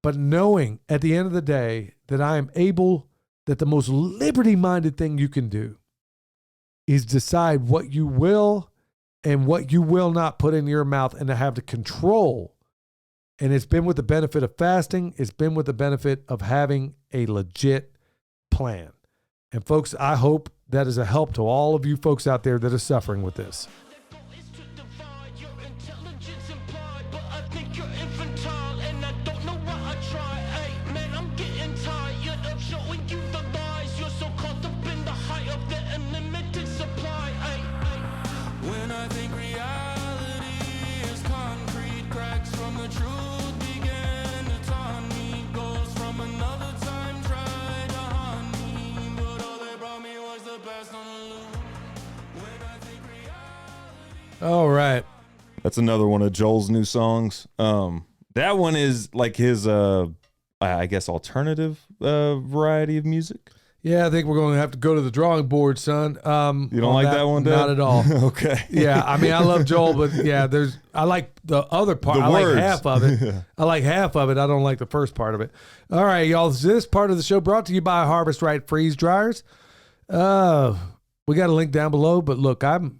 But knowing at the end of the day that I am able, that the most liberty-minded thing you can do is decide what you will and what you will not put in your mouth, and to have the control And it's been with the benefit of fasting. It's been with the benefit of having a legit plan. And folks, I hope that is a help to all of you folks out there that are suffering with this. When I think reality is concrete, cracks from the truth begin to taunt me. Goes from another time tried to haunt me, but all they brought me was the best on the loop. When I think reality. All right. That's another one of Joel's new songs. That one is like his, I guess, alternative variety of music. Yeah, I think we're going to have to go to the drawing board, son. You don't like that one, Dad? Not at all. Okay. Yeah, I mean, I love Joel, but yeah, I like the other part. The I words. like half of it. I like half of it. I don't like the first part of it. All right, y'all. This part of the show brought to you by Harvest Right Freeze Dryers. We got a link down below, but look, I'm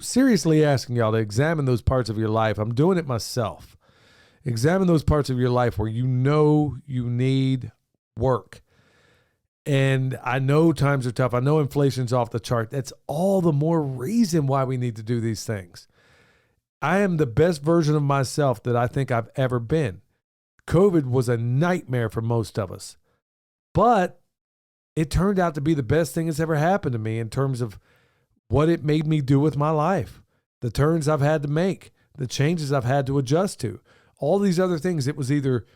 seriously asking y'all to examine those parts of your life. I'm doing it myself. Examine those parts of your life where you know you need work. And I know times are tough. I know inflation's off the chart. That's all the more reason why we need to do these things. I am the best version of myself that I think I've ever been. COVID was a nightmare for most of us. But it turned out to be the best thing that's ever happened to me in terms of what it made me do with my life, the turns I've had to make, the changes I've had to adjust to, all these other things. It was either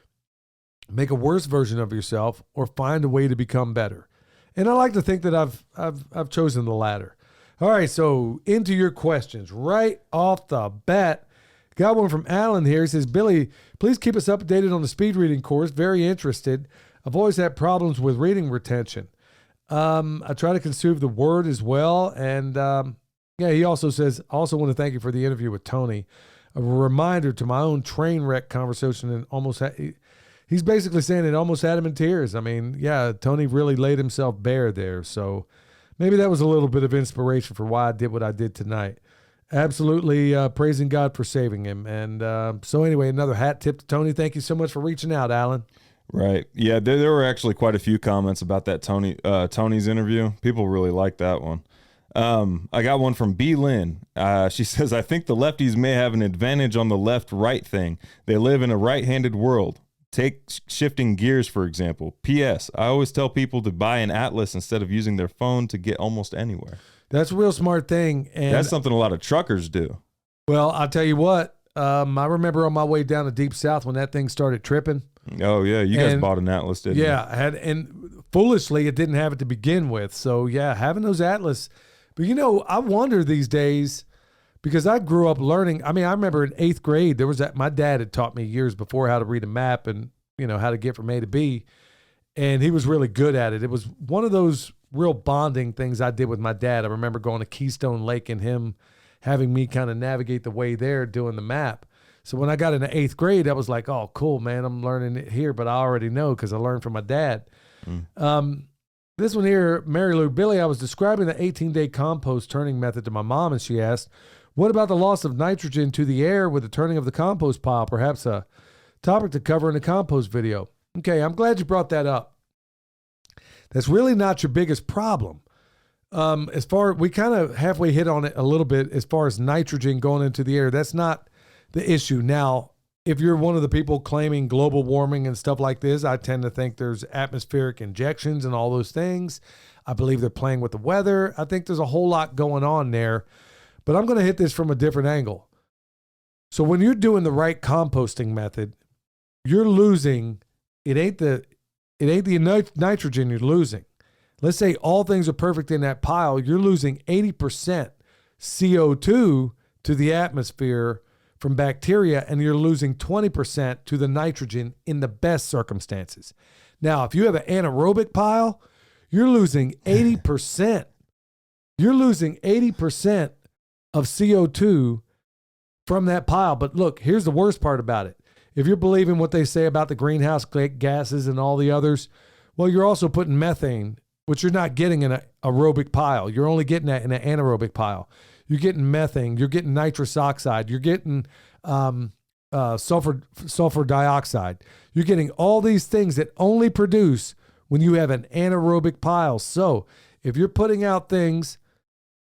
make a worse version of yourself or find a way to become better. And I like to think that I've chosen the latter. All right, so into your questions right off the bat. Got one from Alan here. He says, Billy, please keep us updated on the speed reading course. Very interested. I've always had problems with reading retention. I try to consume the word as well. And he also says, I also want to thank you for the interview with Tony. A reminder to my own train wreck conversation and he's basically saying it almost had him in tears. I mean, yeah, Tony really laid himself bare there. So maybe that was a little bit of inspiration for why I did what I did tonight. Absolutely praising God for saving him. And so anyway, another hat tip to Tony. Thank you so much for reaching out, Alan. Right. Yeah, there were actually quite a few comments about that Tony's interview. People really liked that one. I got one from B. Lynn. She says, I think the lefties may have an advantage on the left-right thing. They live in a right-handed world. Take shifting gears, for example. P.S. I always tell people to buy an atlas instead of using their phone to get almost anywhere. That's a real smart thing. And that's something a lot of truckers do. Well, I'll tell you what. I remember on my way down to Deep South when that thing started tripping. Oh, yeah. You guys bought an atlas, didn't you? Yeah. And foolishly, it didn't have it to begin with. So, yeah, having those atlas. But, I wonder these days, because I grew up learning. I mean, I remember in 8th grade, there was my dad had taught me years before how to read a map and, how to get from A to B. And he was really good at it. It was one of those real bonding things I did with my dad. I remember going to Keystone Lake and him having me kind of navigate the way there doing the map. So when I got into 8th grade, I was like, oh, cool, man, I'm learning it here, but I already know because I learned from my dad. This one here, Mary Lou, Billy, I was describing the 18-day compost turning method to my mom, and she asked, what about the loss of nitrogen to the air with the turning of the compost pile? Perhaps a topic to cover in a compost video. Okay, I'm glad you brought that up. That's really not your biggest problem. We kind of halfway hit on it a little bit as far as nitrogen going into the air. That's not the issue. Now, if you're one of the people claiming global warming and stuff like this, I tend to think there's atmospheric injections and all those things. I believe they're playing with the weather. I think there's a whole lot going on there. But I'm going to hit this from a different angle. So when you're doing the right composting method, you're losing, it ain't the nitrogen you're losing. Let's say all things are perfect in that pile. You're losing 80% CO2 to the atmosphere from bacteria, and you're losing 20% to the nitrogen in the best circumstances. Now, if you have an anaerobic pile, you're losing 80%. You're losing 80% of CO2 from that pile. But look, here's the worst part about it. If you're believing what they say about the greenhouse gases and all the others, well, you're also putting methane, which you're not getting in an aerobic pile. You're only getting that in an anaerobic pile. You're getting methane. You're getting nitrous oxide. You're getting sulfur dioxide. You're getting all these things that only produce when you have an anaerobic pile. So if you're putting out things,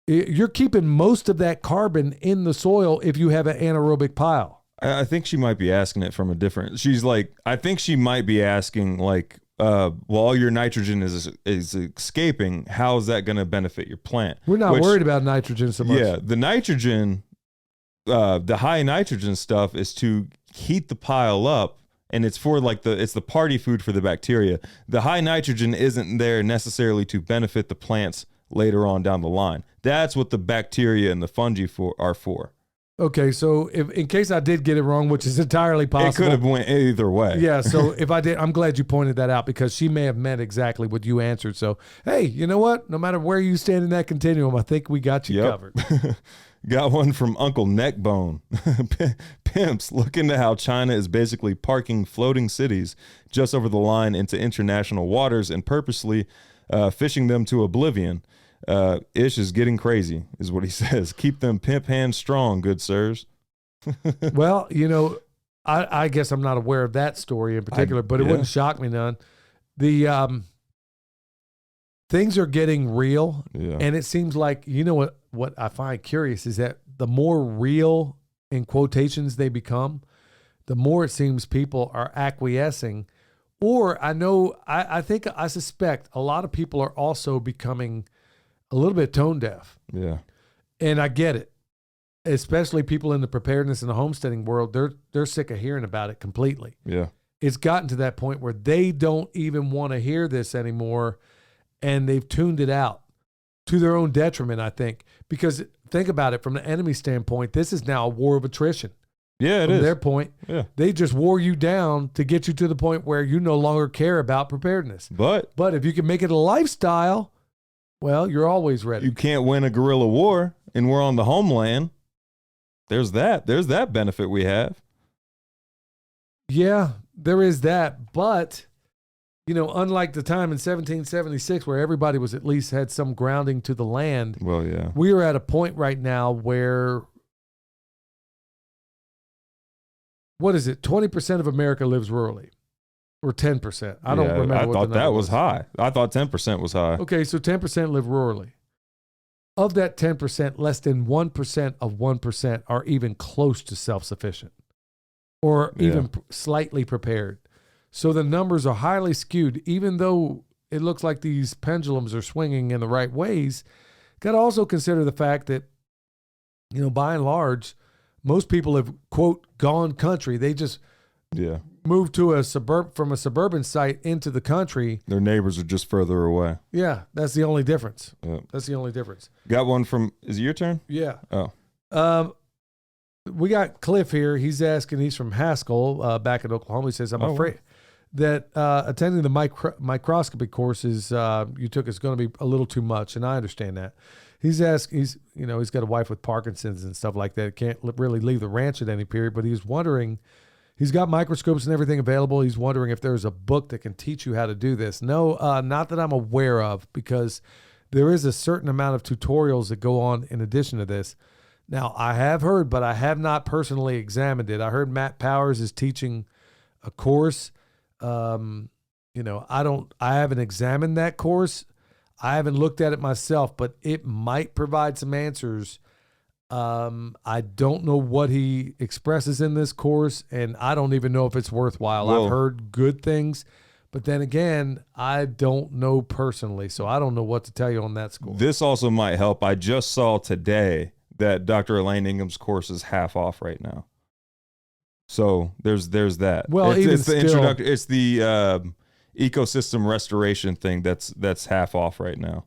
you're keeping most of that carbon in the soil if you have an anaerobic pile. I think she might be asking it from a different. She's like, I think she might be asking like, well, all your nitrogen is escaping. How is that going to benefit your plant? We're not worried about nitrogen so much. Yeah, the nitrogen, the high nitrogen stuff is to heat the pile up, and it's for like it's the party food for the bacteria. The high nitrogen isn't there necessarily to benefit the plants later on down the line. That's what the bacteria and the fungi are for. Okay, so in case I did get it wrong, which is entirely possible. It could have went either way. Yeah, so if I did, I'm glad you pointed that out because she may have meant exactly what you answered. So, hey, you know what? No matter where you stand in that continuum, I think we got you covered. Got one from Uncle Neckbone. Pimps, look into how China is basically parking floating cities just over the line into international waters and purposely fishing them to oblivion. Ish is getting crazy, is what he says. Keep them pimp hands strong, good sirs. Well, you know, I guess I'm not aware of that story in particular, but it wouldn't shock me none. The things are getting real, and it seems like, you know what I find curious is that the more real, in quotations, they become, the more it seems people are acquiescing. Or I suspect a lot of people are also becoming a little bit tone deaf. Yeah. And I get it. Especially people in the preparedness and the homesteading world, they're sick of hearing about it completely. Yeah. It's gotten to that point where they don't even want to hear this anymore, and they've tuned it out to their own detriment, I think. Because think about it, from the enemy standpoint, this is now a war of attrition. Yeah, it is. From their point, they just wore you down to get you to the point where you no longer care about preparedness. But if you can make it a lifestyle, well, you're always ready. You can't win a guerrilla war, and we're on the homeland. There's that benefit we have. Yeah, there is that. But, you know, unlike the time in 1776 where everybody was at least had some grounding to the land. Well, yeah. We are at a point right now where, what is it? 20% of America lives rurally. Or 10%. I don't remember I what thought the that number was high. I thought 10% was high. Okay, so 10% live rurally. Of that 10%, less than 1% of 1% are even close to self-sufficient or even slightly prepared. So the numbers are highly skewed, even though it looks like these pendulums are swinging in the right ways. Got to also consider the fact that, you know, by and large, most people have, quote, gone country. They just moved to from a suburban site into the country. Their neighbors are just further away. Yeah, that's the only difference. That's the only difference. Got one from, is it your turn? Yeah. Oh. We got Cliff here. He's asking, he's from Haskell, back in Oklahoma. He says, I'm afraid that attending the microscopy courses you took is going to be a little too much, and I understand that. He's got a wife with Parkinson's and stuff like that. Can't really leave the ranch at any period, but he's wondering, he's got microscopes and everything available. He's wondering if there's a book that can teach you how to do this. No, not that I'm aware of, because there is a certain amount of tutorials that go on in addition to this. Now, I have heard, but I have not personally examined it. I heard Matt Powers is teaching a course. I haven't examined that course. I haven't looked at it myself, but it might provide some answers. I don't know what he expresses in this course, and I don't even know if it's worthwhile. I've heard good things, but then again, I don't know personally, so I don't know what to tell you on that score. This also might help. I just saw today that Dr. Elaine Ingham's course is half off right now. So there's that. Well, it's the ecosystem restoration thing that's half off right now.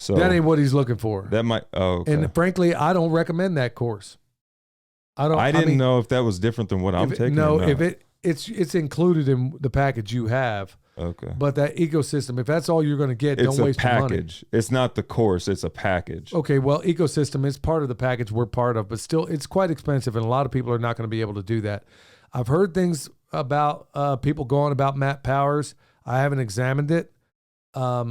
So that ain't what he's looking for. That might. Oh, okay. And frankly, I don't recommend that course. I didn't know if that was different than what I'm taking. No, if it's included in the package you have. Okay. But that ecosystem, if that's all you're going to get, don't waste your money. It's a package. It's not the course. It's a package. Okay. Well, ecosystem is part of the package we're part of, but still, it's quite expensive, and a lot of people are not going to be able to do that. I've heard things about people going about Matt Powers. I haven't examined it. I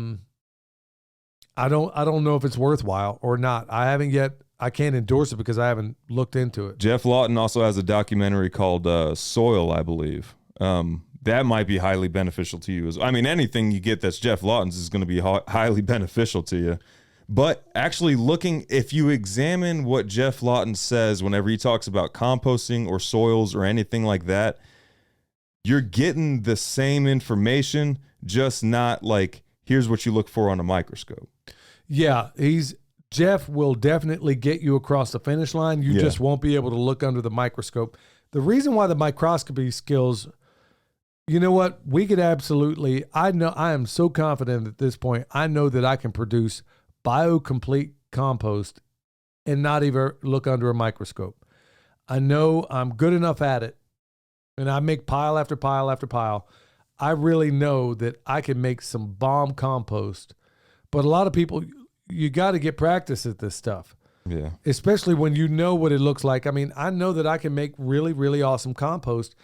don't know if it's worthwhile or not. I haven't yet I can't endorse it because I haven't looked into it. Jeff Lawton also has a documentary called Soil, I believe. That might be highly beneficial to you. I mean, anything you get that's Jeff Lawton's is going to be highly beneficial to you. But actually if you examine what Jeff Lawton says whenever he talks about composting or soils or anything like that, you're getting the same information, just not like, here's what you look for on a microscope. Yeah, Jeff will definitely get you across the finish line. You just won't be able to look under the microscope. The reason why the microscopy skills, you know what? We could absolutely, I am so confident at this point, I know that I can produce biocomplete compost and not even look under a microscope. I know I'm good enough at it, and I make pile after pile after pile. I really know that I can make some bomb compost, but a lot of people, you got to get practice at this stuff. Yeah. Especially when you know what it looks like. I mean, I know that I can make really, really awesome compost.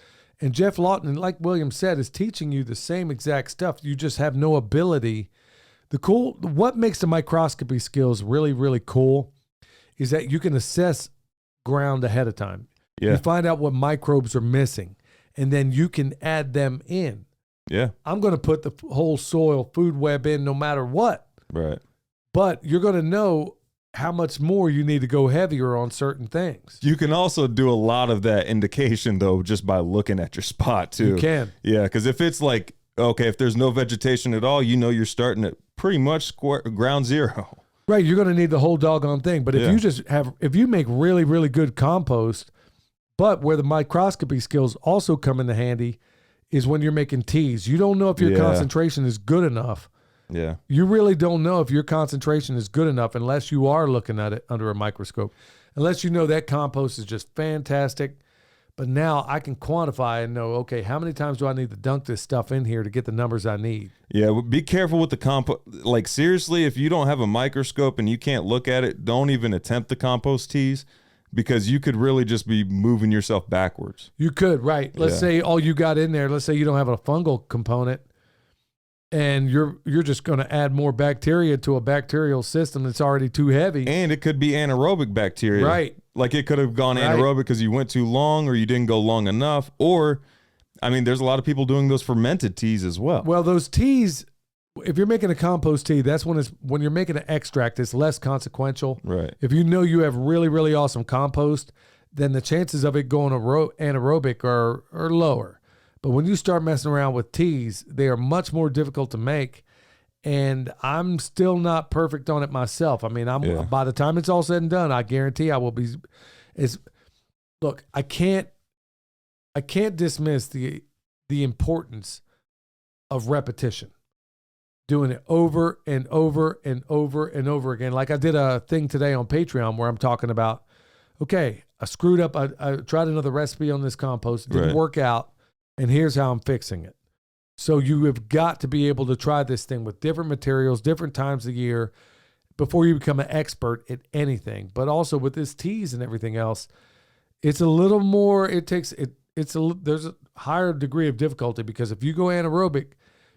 And Jeff Lawton, like William said, is teaching you the same exact stuff. You just have no ability. What makes the microscopy skills really, really cool is that you can assess ground ahead of time. Yeah. You find out what microbes are missing, and then you can add them in. Yeah. I'm going to put the whole soil food web in no matter what. Right. But you're going to know how much more you need to go heavier on certain things. You can also do a lot of that indication, though, just by looking at your spot, too. You can. Yeah, because if it's like, okay, if there's no vegetation at all, you're starting at pretty much ground zero. Right, you're going to need the whole doggone thing. But if you make really, really good compost, but where the microscopy skills also come into handy is when you're making teas. You don't know if your concentration is good enough. Yeah. You really don't know if your concentration is good enough unless you are looking at it under a microscope. Unless you know that compost is just fantastic. But now I can quantify and know, okay, how many times do I need to dunk this stuff in here to get the numbers I need? Yeah, be careful with the compost. Like, seriously, if you don't have a microscope and you can't look at it, don't even attempt the compost teas, because you could really just be moving yourself backwards. You could, right. Let's say all you got in there, let's say you don't have a fungal component, and you're just going to add more bacteria to a bacterial system that's already too heavy. And it could be anaerobic bacteria. Right. Like, it could have gone anaerobic because you went too long or you didn't go long enough. Or, I mean, there's a lot of people doing those fermented teas as well. Well, those teas, if you're making a compost tea, that's when you're making an extract, it's less consequential. Right. If you know you have really, really awesome compost, then the chances of it going anaerobic are lower. But when you start messing around with teas, they are much more difficult to make. And I'm still not perfect on it myself. I mean, by the time it's all said and done, I guarantee I will be. Look, I can't dismiss the importance of repetition, doing it over and over and over and over again. Like I did a thing today on Patreon where I'm talking about, okay, I screwed up. I tried another recipe on this compost. It didn't work out. And here's how I'm fixing it. So you have got to be able to try this thing with different materials, different times of year before you become an expert at anything. But also with this teas and everything else, it's a little more, there's a higher degree of difficulty, because if you go anaerobic,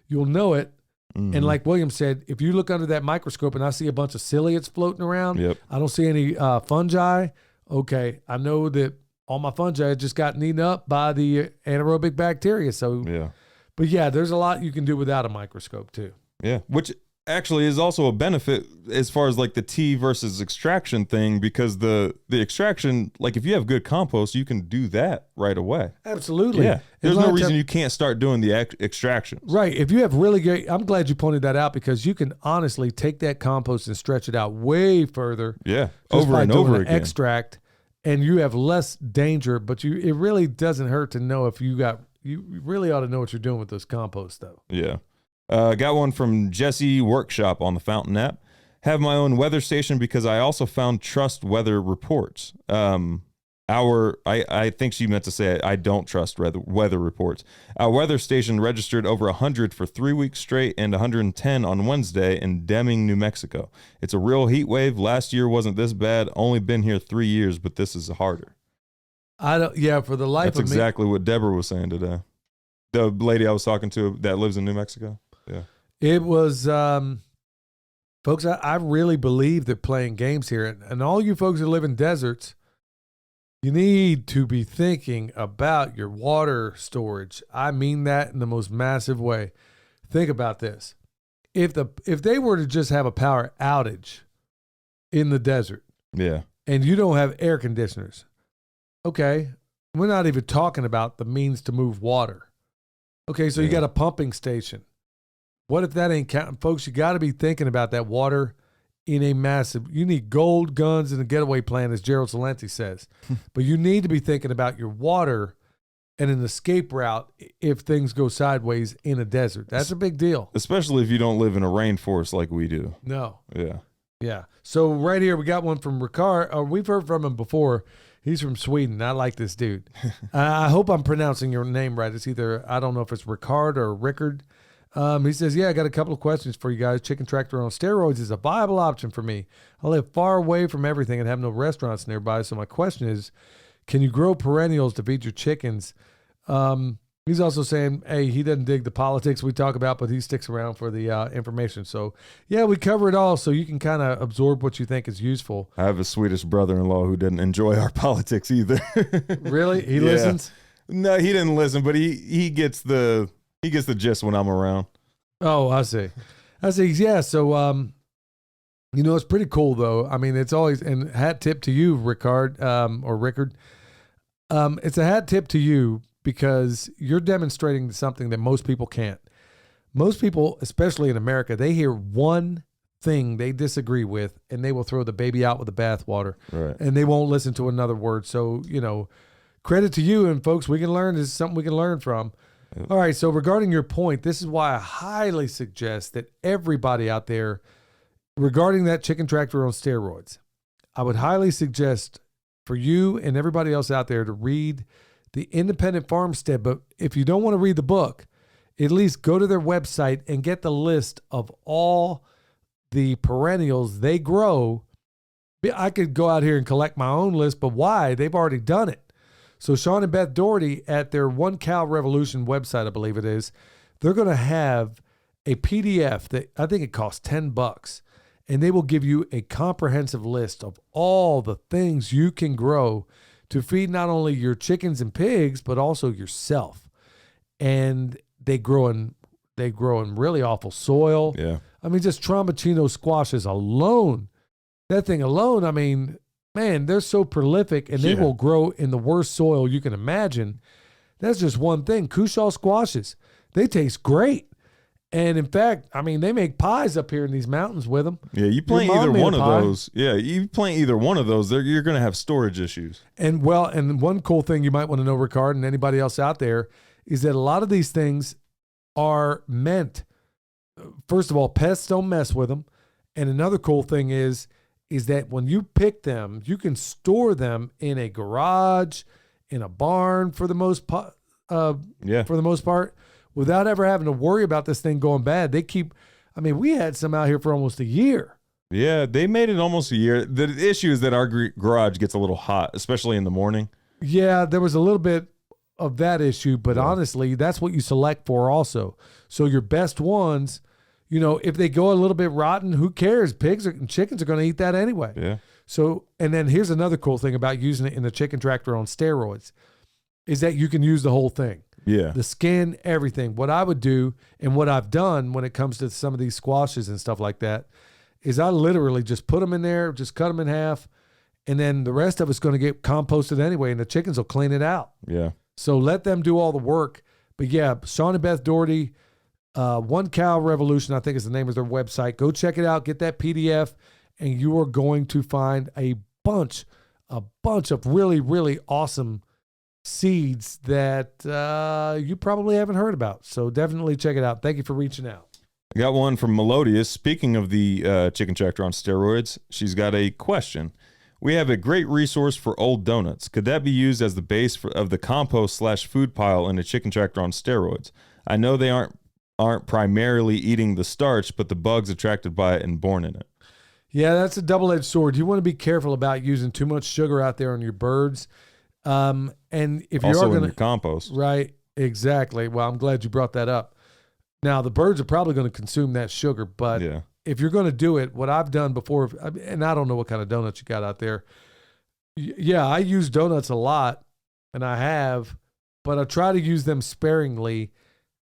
you'll know it. Mm-hmm. And like William said, if you look under that microscope and I see a bunch of ciliates floating around, I don't see any fungi. Okay, I know that all my fungi just got eaten up by the anaerobic bacteria. So, but yeah, there's a lot you can do without a microscope too. Yeah, which actually is also a benefit as far as like the tea versus extraction thing, because the extraction, like if you have good compost, you can do that right away. Absolutely. Yeah. There's no reason you can't start doing the extractions. Right. If you have really great, I'm glad you pointed that out, because you can honestly take that compost and stretch it out way further. Yeah. Over and over again. Extract, and you have less danger, but it really doesn't hurt to know if you really ought to know what you're doing with those compost though. Yeah. Got one from Jesse Workshop on the Fountain app. Have my own weather station because I also found trust weather reports. I think she meant to say I don't trust weather reports. Our weather station registered over 100 for 3 weeks straight and 110 on Wednesday in Deming, New Mexico. It's a real heat wave. Last year wasn't this bad. Only been here 3 years, but this is harder. For the life That's of me. That's exactly what Deborah was saying today. The lady I was talking to that lives in New Mexico. Yeah. It was Folks, I really believe that playing games here, and all you folks who live in deserts, you need to be thinking about your water storage. I mean that in the most massive way. Think about this. If they were to just have a power outage in the desert, Yeah. and you don't have air conditioners, okay, we're not even talking about the means to move water. Okay, so you got a pumping station. What if that ain't counting? Folks, you got to be thinking about that water in a massive, you need gold, guns, and a getaway plan, as Gerald Celente says. But you need to be thinking about your water and an escape route if things go sideways in a desert. That's a big deal. Especially if you don't live in a rainforest like we do. No. Yeah. Yeah. So right here, we got one from Ricard. We've heard from him before. He's from Sweden. I like this dude. I hope I'm pronouncing your name right. It's either, I don't know if it's Ricard or Rickard. He says, yeah, I got a couple of questions for you guys. Chicken tractor on steroids is a viable option for me. I live far away from everything and have no restaurants nearby. So my question is, can you grow perennials to feed your chickens? He's also saying, hey, he doesn't dig the politics we talk about, but he sticks around for the information. So, yeah, we cover it all so you can kind of absorb what you think is useful. I have a Swedish brother-in-law who didn't enjoy our politics either. Really? He listens? No, he didn't listen, but he gets the gist when I'm around. Oh, I see. Yeah. So, it's pretty cool though. I mean, it's always, and hat tip to you, Rickard, or Rickard. It's a hat tip to you because you're demonstrating something that most people can't. Most people, especially in America, they hear one thing they disagree with and they will throw the baby out with the bathwater. Right. And they won't listen to another word. So, credit to you, and folks, we can learn. This is something we can learn from. All right, so regarding your point, this is why I highly suggest that everybody out there, regarding that chicken tractor on steroids, I would highly suggest for you and everybody else out there to read the Independent Farmstead. But if you don't want to read the book, at least go to their website and get the list of all the perennials they grow. I could go out here and collect my own list, but why? They've already done it. So Sean and Beth Doherty at their One Cow Revolution website, I believe it is, they're going to have a PDF that I think it costs $10, and they will give you a comprehensive list of all the things you can grow to feed not only your chickens and pigs, but also yourself. And they grow in really awful soil. Yeah. I mean, just Trombacino squashes alone, that thing alone, I mean, man, they're so prolific, and they will grow in the worst soil you can imagine. That's just one thing. Cushaw squashes, they taste great. And in fact, I mean, they make pies up here in these mountains with them. Yeah, you plant either one of those. Yeah, you plant either one of those, you're going to have storage issues. And one cool thing you might want to know, Ricard, and anybody else out there, is that a lot of these things are meant, first of all, pests don't mess with them. And another cool thing is that when you pick them, you can store them in a garage, in a barn for the most part, without ever having to worry about this thing going bad. We had some out here for almost a year. Yeah, they made it almost a year. The issue is that our garage gets a little hot, especially in the morning. Yeah, there was a little bit of that issue, but honestly, that's what you select for also. So your best ones, if they go a little bit rotten, who cares? Pigs and chickens are going to eat that anyway. Yeah. So, and then here's another cool thing about using it in the chicken tractor on steroids is that you can use the whole thing. Yeah. The skin, everything. What I would do and what I've done when it comes to some of these squashes and stuff like that is I literally just put them in there, just cut them in half, and then the rest of it's going to get composted anyway, and the chickens will clean it out. Yeah. So let them do all the work. But yeah, Sean and Beth Doherty, One Cow Revolution, I think is the name of their website. Go check it out. Get that PDF, and you are going to find a bunch of really, really awesome seeds that you probably haven't heard about. So definitely check it out. Thank you for reaching out. I got one from Melodious. Speaking of the chicken tractor on steroids, she's got a question. We have a great resource for old donuts. Could that be used as the base of the compost/food pile in a chicken tractor on steroids? I know they aren't primarily eating the starch, but the bugs attracted by it and born in it. Yeah, that's a double-edged sword. You want to be careful about using too much sugar out there on your birds. And if you also are going in your compost, right? Exactly. Well, I'm glad you brought that up. Now the birds are probably going to consume that sugar, but if you're going to do it, what I've done before, and I don't know what kind of donuts you got out there. Yeah, I use donuts a lot, and I have, but I try to use them sparingly.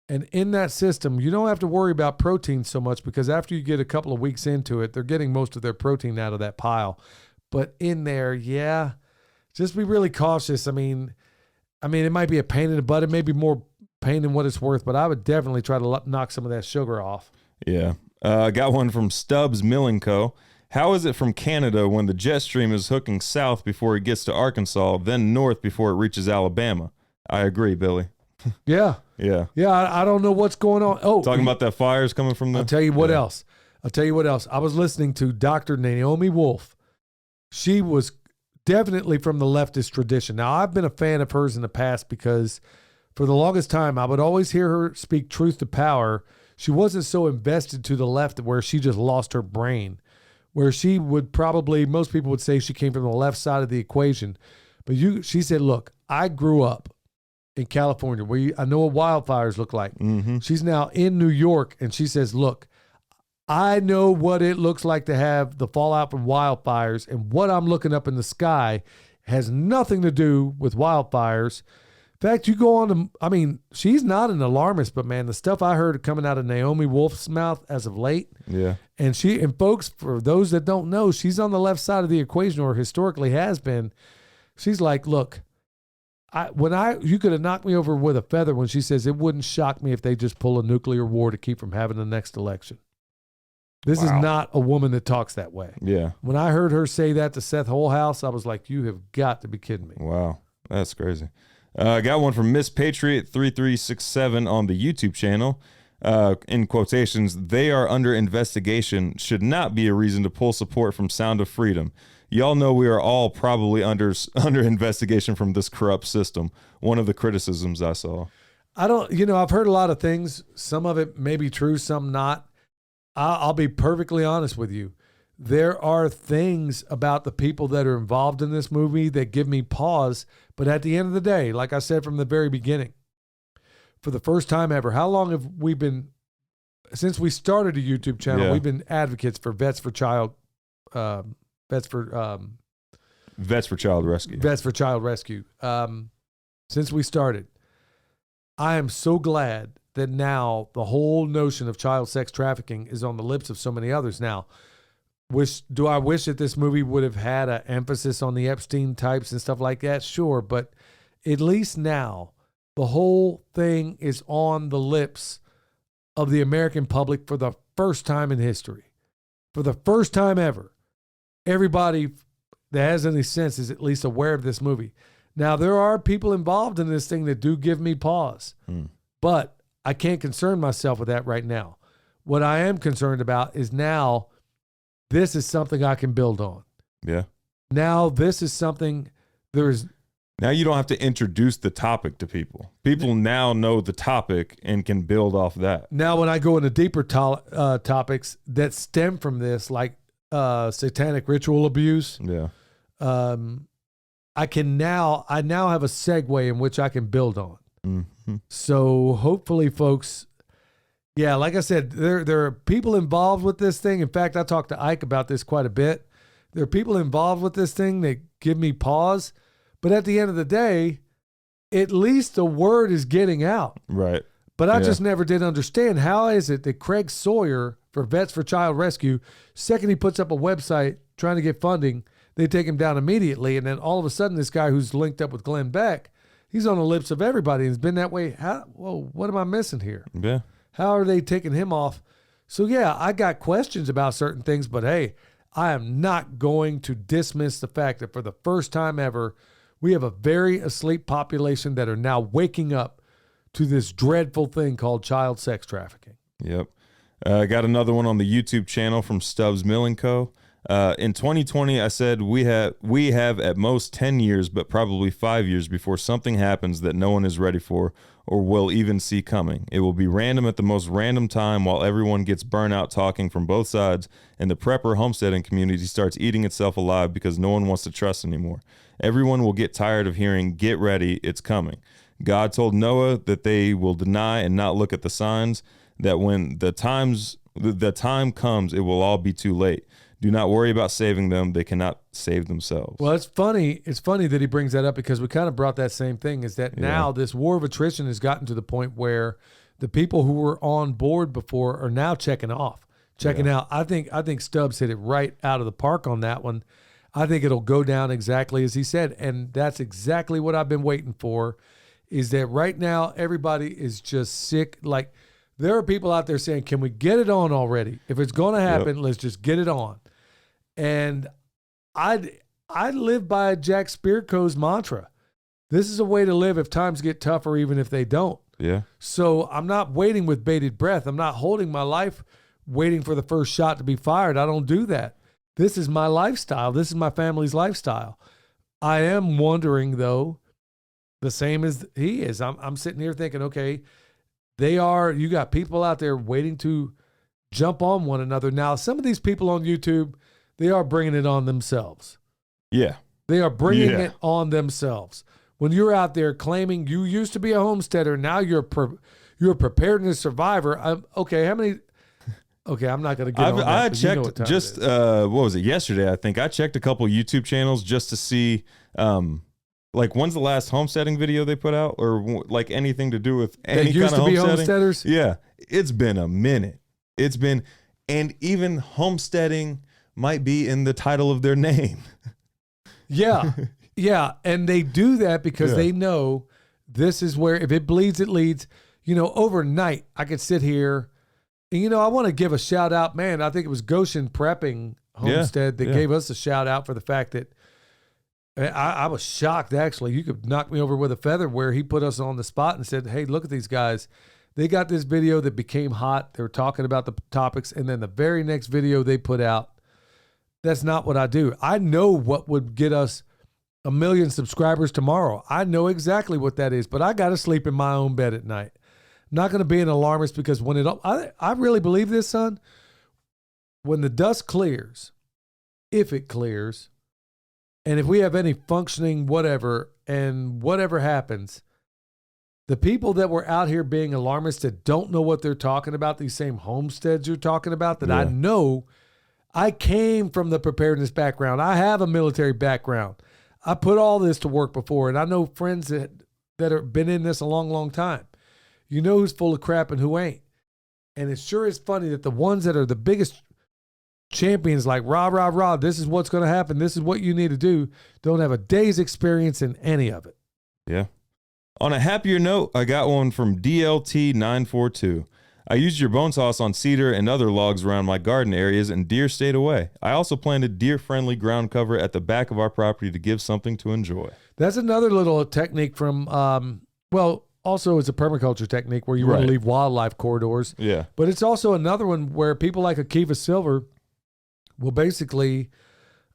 And in that system, you don't have to worry about protein so much because after you get a couple of weeks into it, they're getting most of their protein out of that pile. But in there, yeah, just be really cautious. I mean, it might be a pain in the butt. It may be more pain than what it's worth, but I would definitely try to knock some of that sugar off. Yeah. I got one from Stubbs Milling Co. How is it from Canada when the jet stream is hooking south before it gets to Arkansas, then north before it reaches Alabama? I agree, Billy. Yeah. Yeah. Yeah, I don't know what's going on. Oh, Talking about that fires coming from the... I'll tell you what else. I was listening to Dr. Naomi Wolf. She was definitely from the leftist tradition. Now, I've been a fan of hers in the past because for the longest time, I would always hear her speak truth to power. She wasn't so invested to the left where she just lost her brain, where she would probably, most people would say she came from the left side of the equation. But she said, look, I grew up in California where I know what wildfires look like. Mm-hmm. She's now in New York, and she says, look, I know what it looks like to have the fallout from wildfires, and what I'm looking up in the sky has nothing to do with wildfires. In fact, you go on to, she's not an alarmist, but man, the stuff I heard coming out of Naomi Wolf's mouth as of late. Yeah. And folks, for those that don't know, she's on the left side of the equation, or historically has been. She's like, look, you could have knocked me over with a feather when she says it wouldn't shock me if they just pull a nuclear war to keep from having the next election. This is not a woman that talks that way. Yeah. When I heard her say that to Seth Holhouse, I was like, you have got to be kidding me. Wow. That's crazy. I got one from Miss Patriot 3367 on the YouTube channel. In quotations, they are under investigation should not be a reason to pull support from Sound of Freedom. Y'all know we are all probably under investigation from this corrupt system. One of the criticisms I saw. I've heard a lot of things. Some of it may be true, some not. I'll be perfectly honest with you. There are things about the people that are involved in this movie that give me pause. But at the end of the day, like I said from the very beginning, for the first time ever, how long have we been, since we started a YouTube channel, we've been advocates for Vets for Child Rescue. Vets for Child Rescue. Since we started, I am so glad that now the whole notion of child sex trafficking is on the lips of so many others. Now, do I wish that this movie would have had an emphasis on the Epstein types and stuff like that? Sure, but at least now the whole thing is on the lips of the American public for the first time in history. For the first time ever, everybody that has any sense is at least aware of this movie. Now, there are people involved in this thing that do give me pause, but I can't concern myself with that right now. What I am concerned about is now this is something I can build on. Yeah. Now this is something now you don't have to introduce the topic to people. People now know the topic and can build off that. Now when I go into deeper topics that stem from this, like satanic ritual abuse, I now have a segue in which I can build on. Mm-hmm. So hopefully, folks, like I said, there are people involved with this thing. In fact, I talked to Ike about this quite a bit. There are people involved with this thing that give me pause. But at the end of the day, at least the word is getting out. Right. But I just never did understand, how is it that Craig Sawyer for Vets for Child Rescue, second he puts up a website trying to get funding, they take him down immediately. And then all of a sudden, this guy who's linked up with Glenn Beck, he's on the lips of everybody. And it's been that way. What am I missing here? Yeah. How are they taking him off? So, I got questions about certain things, but hey, I am not going to dismiss the fact that for the first time ever, we have a very asleep population that are now waking up to this dreadful thing called child sex trafficking. Yep. I got another one on the YouTube channel from Stubbs Milling Co. In 2020, I said we have at most 10 years, but probably 5 years before something happens that no one is ready for or will even see coming. It will be random at the most random time while everyone gets burnt out talking from both sides and the prepper homesteading community starts eating itself alive because no one wants to trust anymore. Everyone will get tired of hearing, "Get ready, it's coming." God told Noah that they will deny and not look at the signs, that when the times The time comes, it will all be too late. Do not worry about saving them. They cannot save themselves. Well, it's funny. It's funny that he brings that up because we kind of brought that same thing, is that now this war of attrition has gotten to the point where the people who were on board before are now checking out. I think Stubbs hit it right out of the park on that one. I think it'll go down exactly as he said, and that's exactly what I've been waiting for, is that right now everybody is just sick. Like, there are people out there saying, can we get it on already? If it's going to happen, let's just get it on. And I live by Jack Spirko's mantra. This is a way to live if times get tougher, even if they don't. Yeah. So I'm not waiting with bated breath. I'm not holding my life waiting for the first shot to be fired. I don't do that. This is my lifestyle. This is my family's lifestyle. I am wondering, though, the same as he is. I'm sitting here thinking, okay, you got people out there waiting to jump on one another. Now, some of these people on YouTube, they are bringing it on themselves. Yeah. They are bringing it on themselves. When you're out there claiming you used to be a homesteader, now you're a preparedness survivor. Okay, how many? Okay, I'm not going to get on that. I checked what was it, yesterday, I think. I checked a couple YouTube channels just to see, like, when's the last homesteading video they put out, or like anything to do with any kind of homesteading. Used to be homesteaders? Yeah, it's been a minute. And even homesteading might be in the title of their name. Yeah. Yeah. And they do that because they know this is where, if it bleeds, it leads. Overnight, I could sit here and, I want to give a shout out, man. I think it was Goshen Prepping Homestead that gave us a shout out for the fact that I was shocked, actually. You could knock me over with a feather, where he put us on the spot and said, hey, look at these guys. They got this video that became hot. They were talking about the topics. And then the very next video they put out, that's not what I do. I know what would get us 1 million subscribers tomorrow. I know exactly what that is, but I got to sleep in my own bed at night. I'm not going to be an alarmist, because when I really believe this, son, when the dust clears, if it clears, and if we have any functioning whatever, and whatever happens, the people that were out here being alarmists that don't know what they're talking about, these same homesteads you're talking about, that I know, I came from the preparedness background. I have a military background. I put all this to work before, and I know friends that have been in this a long, long time. You know who's full of crap and who ain't. And it sure is funny that the ones that are the biggest champions, like rah, this is what's going to happen, this is what you need to do, don't have a day's experience in any of it. Yeah. On a happier note, I got one from DLT942. I used your bone sauce on cedar and other logs around my garden areas, and deer stayed away. I also planted deer-friendly ground cover at the back of our property to give something to enjoy. That's another little technique from, also it's a permaculture technique where you want to leave wildlife corridors. Yeah. But it's also another one where people like Akiva Silver will basically,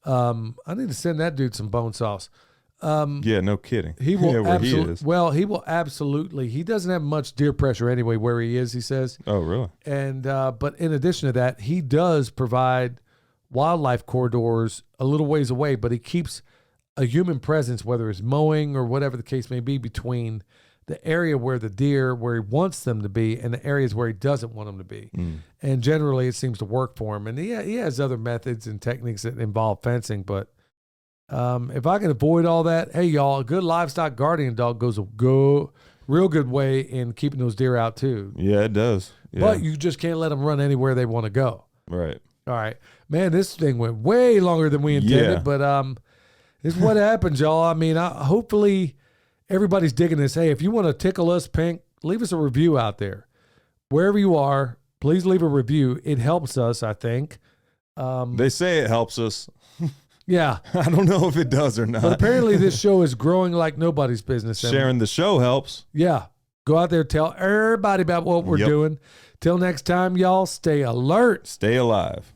I need to send that dude some bone sauce. No kidding. He will he will absolutely. He doesn't have much deer pressure anyway where he is, he says. Oh, really? And but in addition to that, he does provide wildlife corridors a little ways away, but he keeps a human presence, whether it's mowing or whatever the case may be, between the area where he wants them to be and the areas where he doesn't want them to be. And generally it seems to work for him. And he has other methods and techniques that involve fencing, but if I can avoid all that, hey, y'all, a good livestock guardian dog goes a real good way in keeping those deer out too. Yeah, it does. Yeah. But you just can't let them run anywhere they want to go. Right. All right. Man, this thing went way longer than we intended, but this is what happens, y'all. I mean, hopefully everybody's digging this. Hey, if you want to tickle us pink, leave us a review out there. Wherever you are, please leave a review. It helps us, I think. They say it helps us. Yeah. I don't know if it does or not. But apparently this show is growing like nobody's business. Sharing the show helps. Yeah. Go out there, tell everybody about what we're doing. Till next time, y'all, stay alert. Stay alive.